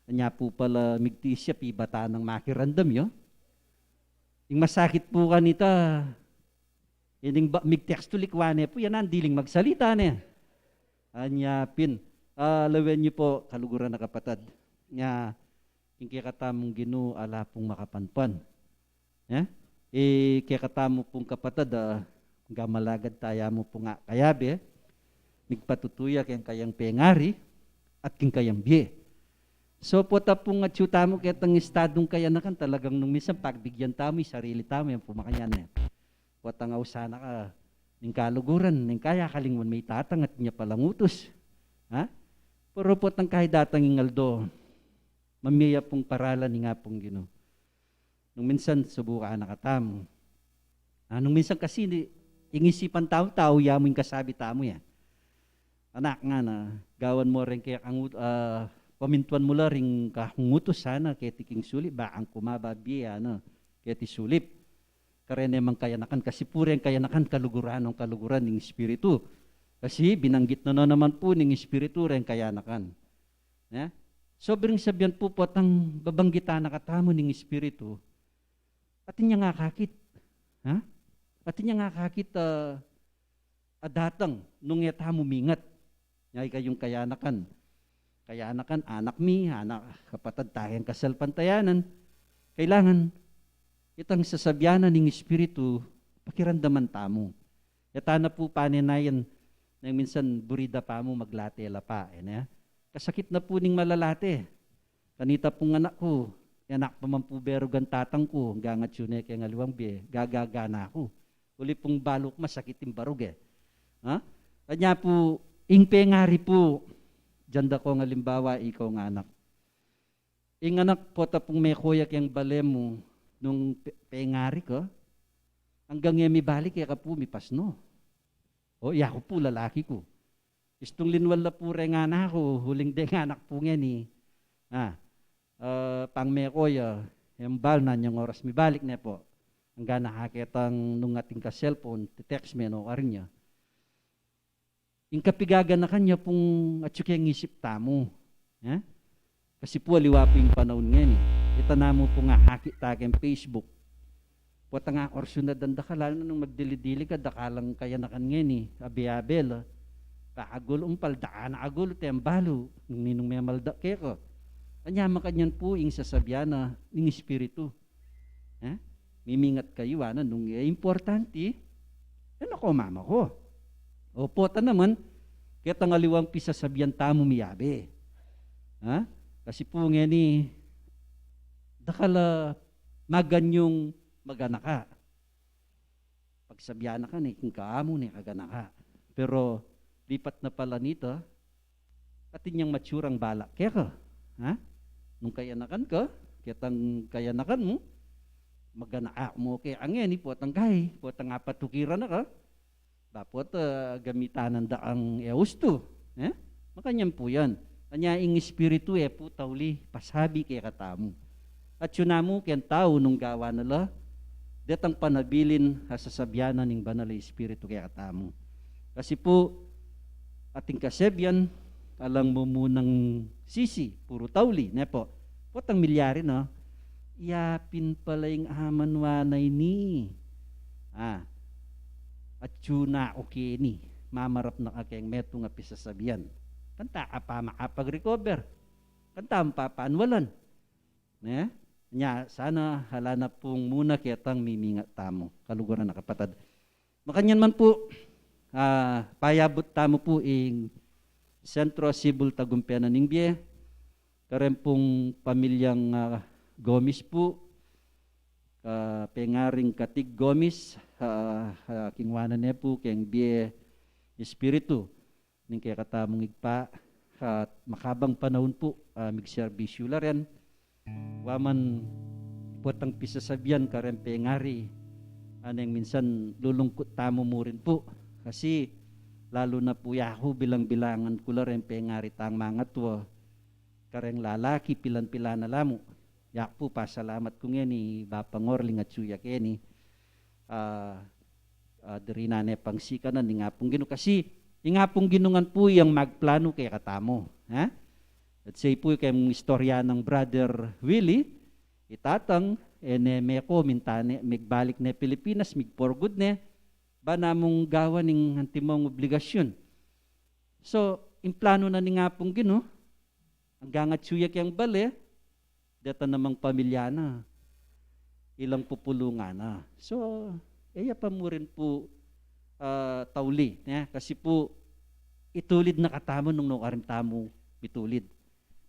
niya po pala migtiis siya, pibata ng makirandam yun. Yung masakit po kanita, yung migteksto likwane po, yan ang diling magsalita niya. Anya pin, lawen niyo po, kaluguran na kapatid, nga, yung kaya katamong ginu, ala pong makapanpan. Kaya katamo pong kapatid, gamalagad taya mo po nga kayabi, migpatutuya kayang pengari, at kayang biye. So po tapong at tamo kaya tang estadong kaya na kan talagang nung minsan pagbigyan tamo, sarili tamo, yan pumakanyan na. Po tang ausana ka, ning kaluguran, ning kaya kalingwan may tatang at niya palang utos. Ha? Pero po tang kahit datang ingaldo, mamaya pong paralan ni nga pong gino. Nung minsan subukan nakatamo. Nung minsan kasi ingisipan tao-tao, yamoy kasabi tamo yan. Anak nga na, gawan mo rin kaya pamintuan mo la rin kahungutos sana kaya tiking sulip, bakang kumababiya, kaya ti sulip. Karene mang kayanakan, kasi pureng kayanakan kaluguran ng Espiritu. Kasi binanggit na naman po ng Espiritu rin kayanakan. Sobrang sabihan po po ang babanggitan na katamo ng Espiritu, atin niya nga kakit. Atin niya nga kakit adatang nung yata mumingat. Ngay kayong kayanakan. Kayanakan, anak mi, anak kapatid tayang kasal pantayanan. Kailangan itang sasabyanan ng Espiritu, pakiramdaman tamo. Yata na po paninayan na minsan burida pa mo maglate pa. Kasakit na po ning malalate. Kanita pong anak ko, anak pa man po berugan tatang ko, gangat yun kaya nga luwang biye, gagagana ako. Uli pong balok masakit yung barug Kanya po, ingpengari po, janda ko nga limbawa, ikaw nga anak. Ing anak po tapong may kuyak yung bale mo, nung pengari ko, hanggang yung may balik, kaya ka po may pasno. Ako po, lalaki ko. Istong linwal na po rin anak ko, huling deng anak po nga ni, pang may kuya, yung bal na niyang oras mibalik na po. Ang gana hakitang nung ating ka-cellphone, text me no karin niya. Yung kapigaga na kanya pong atsuk yung isip tamo. Kasi po aliwa po yung panahon ngayon eh. Ito na mo po nga hakit tageng Facebook. Puwata nga orsyon na danda ka, lalo na nung magdili-dili ka, dakalang kaya na kan ngayon eh. Abi-abel, kaagul umpal, daan na agul, tembalo, nung ninong may malda kaya ko. Anyama kanyan po yung sasabihan na ng espiritu. Mimingat kayo, nung importante, yan ako, mama ko. O pota naman, kaya tangaliwang pisasabihan tamo miyabe. Kasi po nga ni, dakala maganyong magana ka. Pagsabihan na ka, kung kaamo ni kagana ka. Pero lipat na pala nito, atin yung matsurang balak. Kaya ka, nung kayanakan ka, kaya kayanakan mo, magana mo kaya angin, potang kay, potang apatukiran na ka, dapat gamitanan da ang eusto. Makanyang po yan. Kanya ing espiritu putawli, pasabi kaya katamo. At yun na mo, kaya tao nung gawa nila, detang panabilin hasasabyanan ng banal na espiritu kaya katamo. Kasi po, ating kasebyan, alang mo munang sisi, puro tawli, po. Potang milyari, no? Iyapin pala yung amanwanay ni. At yun na okay ni. Mamarap na kakeng meto nga pisasabihan. Kanta ka pa makapag-recover. Kanta ang papaanwalan. Nya, sana halana pong muna kitang mimingat tamo. Kaluguran na kapatad. Makanyan man po, payabot tamo po ing Sentro Sibul Tagumpianan ng Bie. Karen pong pamilyang Gomis po, pengaring Katig Gomis, kingwanan niya po, keng Bie Espiritu, ning kaya katamong igpa, at makabang panahon po, migserbisyo la rin, waman potang pisasabihan karen pengari, aneng minsan lulungkot tamo mo rin po, kasi lalo na po yaho bilang-bilangan ko la rin pengari tang mga tuwa, kareng lalaki pilan-pilan na lamo. Yak po, pasalamat ko nga ni Bapangorling at Suya Kenny. Dari na pang sikanan, ni nga pong gino. Kasi, nga pong ginungan po yung magplano kay katamo. At say po kayong istorya ng Brother Willie, itatang, meko, mintane, migbalik na Pilipinas, migporgod na, ba namong gawa ng antimong obligasyon. So, implano na ni nga pong gino, hanggang at Suya kayang bale, data namang pamilya na, ilang pupulungan na. So, kaya pa mo rin po tauli. Kasi po, itulid na katamo nung nukarim tamo itulid.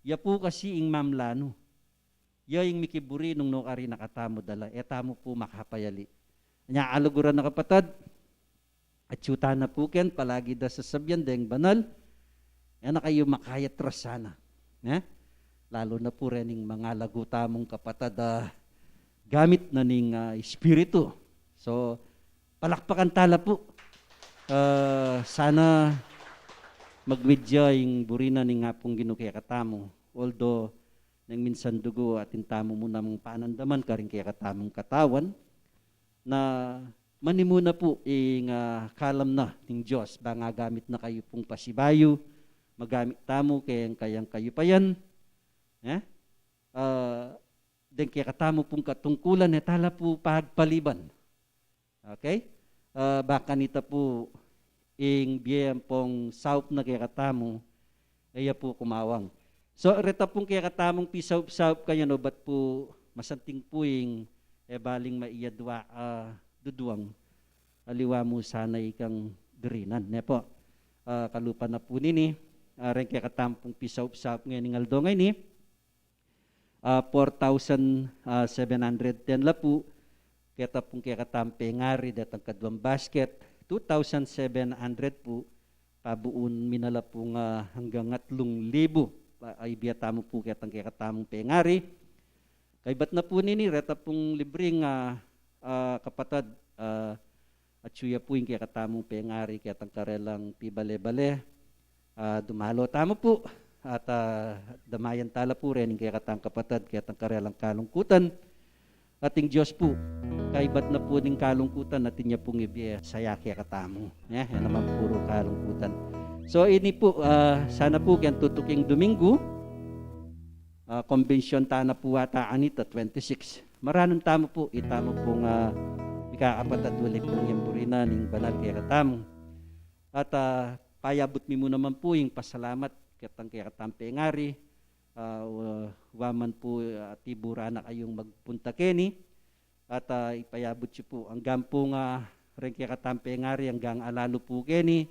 Ya po kasi ing mamlano. Ya yung mikiburi nung nukari nakatamo dala. Tamo po makapayali. Nya aluguran na kapatad, at syuta na po ken, palagi da sasabyan deng banal, yan na kayo makayat rasana. Lalo na po rin yung mga laguta mong kapatad gamit na ning espiritu. So, palakpakan tala po. Sana magwidya yung burina ning nga pong ginukaya katamo. Although, nang minsan dugo at intamo mo namang panandaman karing kaya katamong katawan na manimuna po yung kalam na ng Diyos. Ba nga gamit na kayo pong pasibayo, magamit tamo kayang kayo pa yan. Den kaya katamo pong katungkulan tala po pagpaliban. Okay? Baka nita po ing biyayang pong saup na kaya katamo, ay po kumawang. So, reta pong kaya katamong pisaup-saup kanya, no, ba't po masanting po yung baling maiyadwa duduang aliwa mo sana ikang dirinan. Po, kalupa na po nini, rin kaya katampong pisaup-saup ngayon ng aldongay ni, 4,710 la po, kaya tapong kaya katampe ngari datang kadwang basket, 2,700 po, pabuon minala po nga hanggang 3,000 ay biyatamo po kaya katamong pengari. Kay bat na po nini, reta pong libreng kapatad, at suya po yung kaya katamong pengari, kaya karelang pibale-bale, dumalo tamo po, at damayan tala po rin kaya katang kapatad, kaya karelang kalungkutan, Ating Diyos po, kaibat na po ng kalungkutan natin niya pong ibiya saya kaya katamo. Yan naman puro kalungkutan. So ini po, sana po kaya tutuking Domingo, convention tana po ata anita 26. Maranong tamo po, itamo pong ikakapatad ulit pong yamburina ng banal kaya katamo. At payabot mi mo naman po yung pasalamat katang kaya katampe ngari. Waman po tibura na kayong magpunta keni. At ipayabot siya po ang gampong rin kaya katampe ngari hanggang alalo po keni.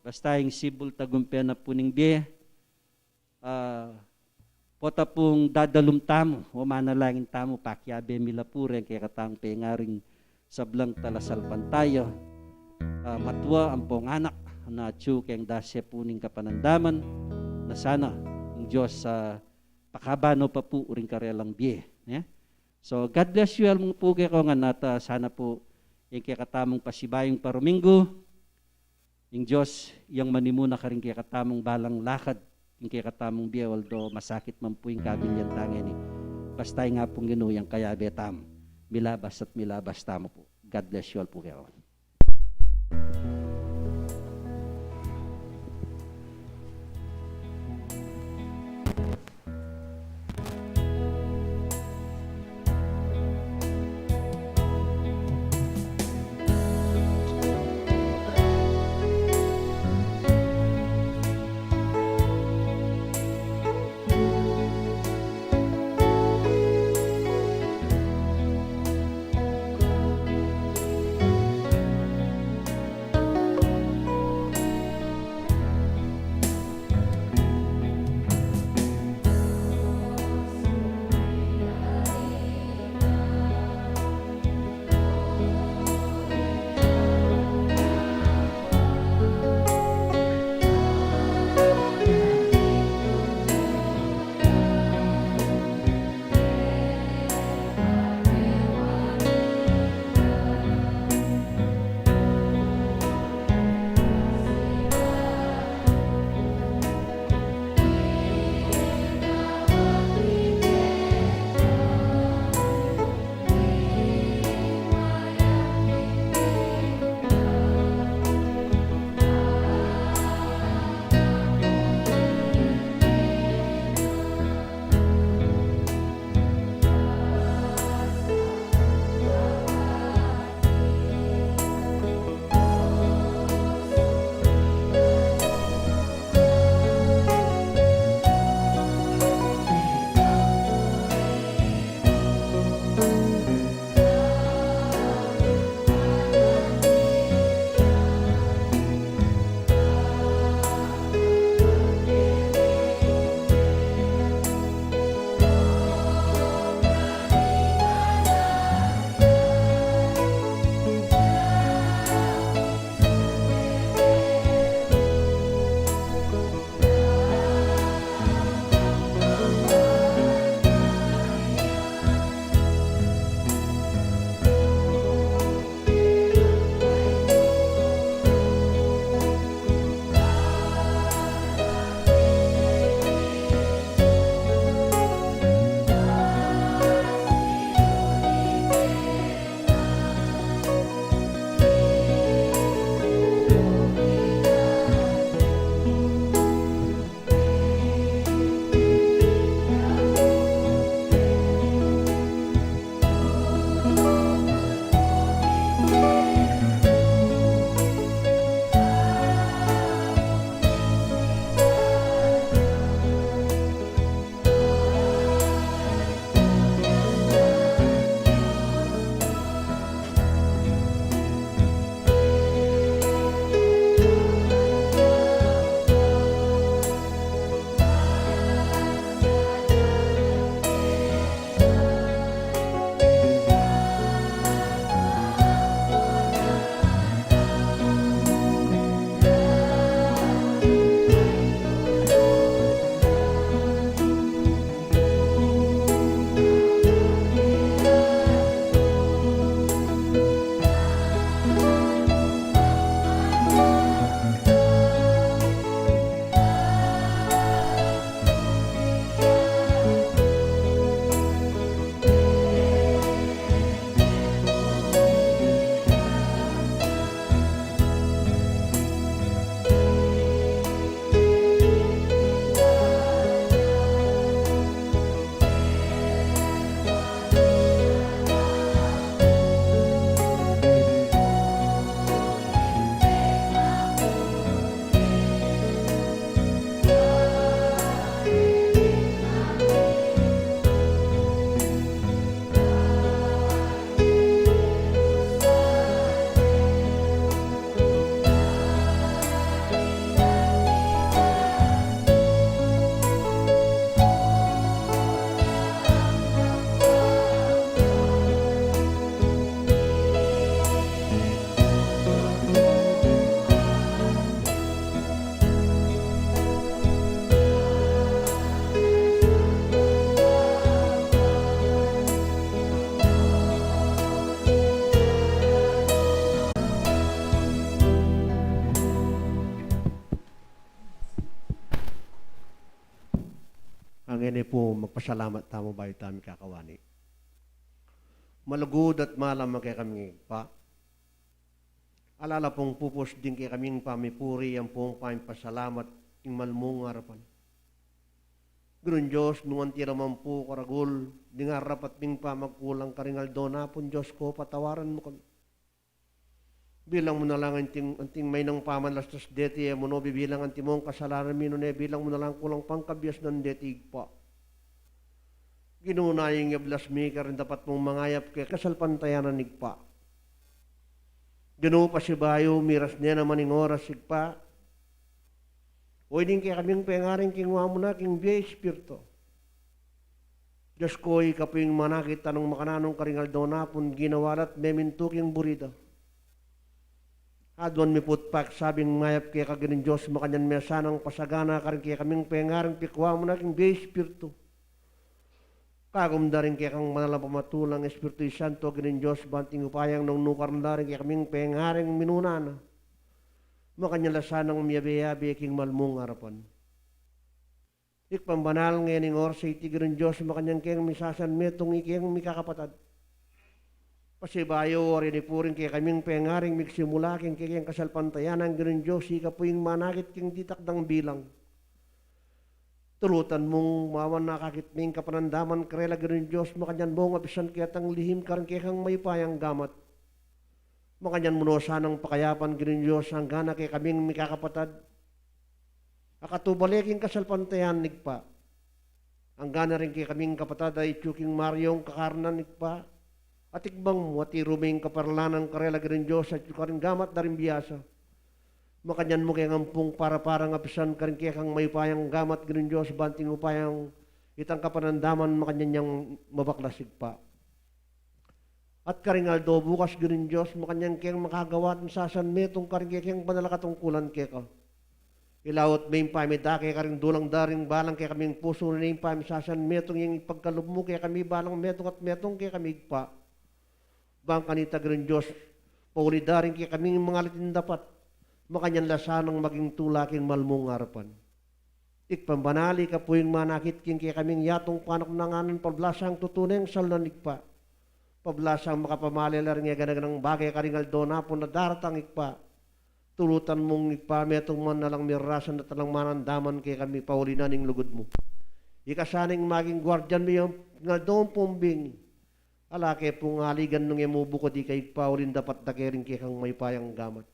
Basta yung sibol tagumpe na po ning biye. Pota pong dadalum tamo, o manalangin tamo, pakyabe mila po rin kaya katang pengaring sablang talasalpan tayo. Matwa ang pong anak na tsukeng dasya po ning kapanandaman na sana ang Diyos sa pakabano pa po uring karelang biye. Yeah? So God bless you all mga po kaya ko nga nata sana po yung kaya katamong pasibayong parumingo. Yung Diyos yung manimuna ka rin kaya katamong balang lakad yung kaya katamong biye although masakit man po yung kabilyan tangin ni. Basta nga pong ginuyang kaya betam. Milabas at milabas tamo po. God bless you all po kaya ko. ngayon po magpasalamat tamo bayo tami kakawani. Malugod at malam kay kami pa. Alala pong pupos din kay kaming pamipuri ang pong pasalamat ng malmong harapan. Ganoon Diyos, nung antiraman po karagol, di nga rapat ding pamagkulang karingal dona pong Diyos ko, patawaran mo kami. Bilang mo na lang anting may nang pamanlastas deti, mo no, bibilang antimong kasalanan minune, bilang mo na lang kulang pangkabyas ng detig pa. Ginunayang yablas mi ka rin dapat mong mangayap kay kasalpantayanan nigpa. Gano pa si bayo, miras niya naman ng oras sigpa. O din kaya kaming pengaring kingwa mo na, king biya espirito. Diyos ko, ikapoy manakit tanong makananong karingal dona, pun ginawalat memintuking burida. Adwan mi putpak, sabing mayap kaya kaganin Diyos, makanyan mesanang pasagana, karin kaya kaming pengaring pikwa mo na, king biya espirito. Kagum daring kaya kang manalapamatulang Espiritu Santo, ganin Diyos, banting upayang nung nukar na rin kaya kaming pengaring minunana. Makanyalasanang miyabe-yabe king malmong harapan. Ikpambanal ngayon ng oras sa itigirin Diyos, makanyang kayang misasan metong ikiyang mikakapatad. Pasibayo, rin ipuring kaya kaming pengaring miksimula king kayang kasalpantayanan, ganin Diyos, ika po yung manakit king ditakdang bilang. Tulutan mong mawan nakakitming kapanandaman karela ganin Diyos, makanyan mong abisan kayatang lihim karan kayang may payang gamat. Makanyan mo no sanang pakayapan ganin Diyos, hanggang kay kaming mikakapatad. Akatubaliking kasalpantayan nigpa. Hanggang na rin kay kaming kapatad ay tsuking Maryong kakarnan nigpa. At ikbang mo at iruming kaparlanan karela ganin Diyos at yukaring gamat na rin biyasa. Makanyan mo kayang ampung para-parang apisan karin kaya kang may payang gamat ganin Diyos, banting upayang itang kapanandaman makanyan niyang mabaklasig pa. At karingaldo bukas ganin Diyos, makanyan kayang makagawa at sasan metong karin kaya kayang panalakatungkulan kaya ka. Ilawot may pamida kaya karing dulang daring balang kaya kaming puso na yung pamisasan metong yung ipagkalub mo kaya kami balang metong at metong kaya kami pa. Bang kanita ganin Diyos, pauli daring kaya kaming mga litin dapat. Makanyan lasanang maging tulaking malmong harapan. Ikpambanali ka po yung manakit king kaya kaming yatong panak nanganan pablasang tutuneng salnanig pa. Pablasang makapamalilar nga ganagan ng bagay karingal dona po na daratang ikpa. Tulutan mong ikpa metong man nalang mirasan na talang manandaman kaya kami paulinan ng lugod mo. Ikasaning maging gwardyan mo yung nga doon pumbing. Alake pong haligan nung imubuko di kay paulin dapat dakirin kaya kang may payang gamat.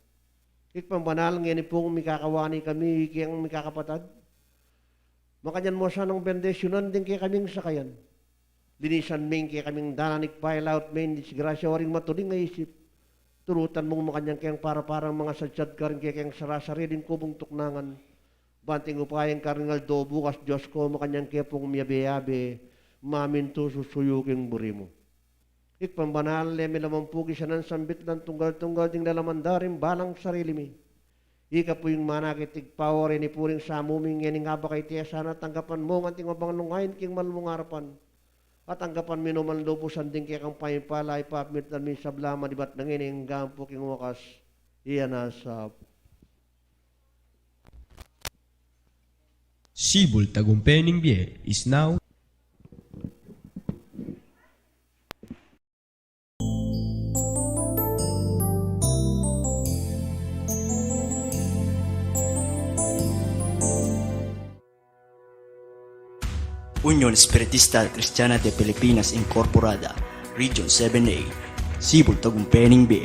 Ikpambanal ngayon pong mikakawani kami, kayang mikakapatad. Makanyan mo siya ng bendesyonan din kaya kaming sakayan. Linisan ming kaya kaming dananik pailaut main, disgrasya waring matuling na isip. Turutan mong makanyang kayang para-parang mga sadyad ka rin kaya kayang sarasari din kubong tuknangan. Banting upayang karingal do bukas Diyos ko, makanyang kaya pong miyabe-yabe, maminto susuyuking buri mo. Ikpambanal, lemi lamang pugi siya ng sambit ng tunggal-tunggal ding lalamandarin balang sarili mi. Ika po yung manakitig power, inipuring sa muming yan nga ba kay tiya sana tanggapan mo ng ating mabanglungayin king malmong harapan. At tanggapan mi naman lubusan din kaya kang payipala ipapmit na mi sa blama dibat ng ining gampo king wakas. Iyan na sa Sibol Tagumpay Bie is now Unión Espiritista Cristiana de Pilipinas Incorporada, Region 7A, Sibol Tagumpay B.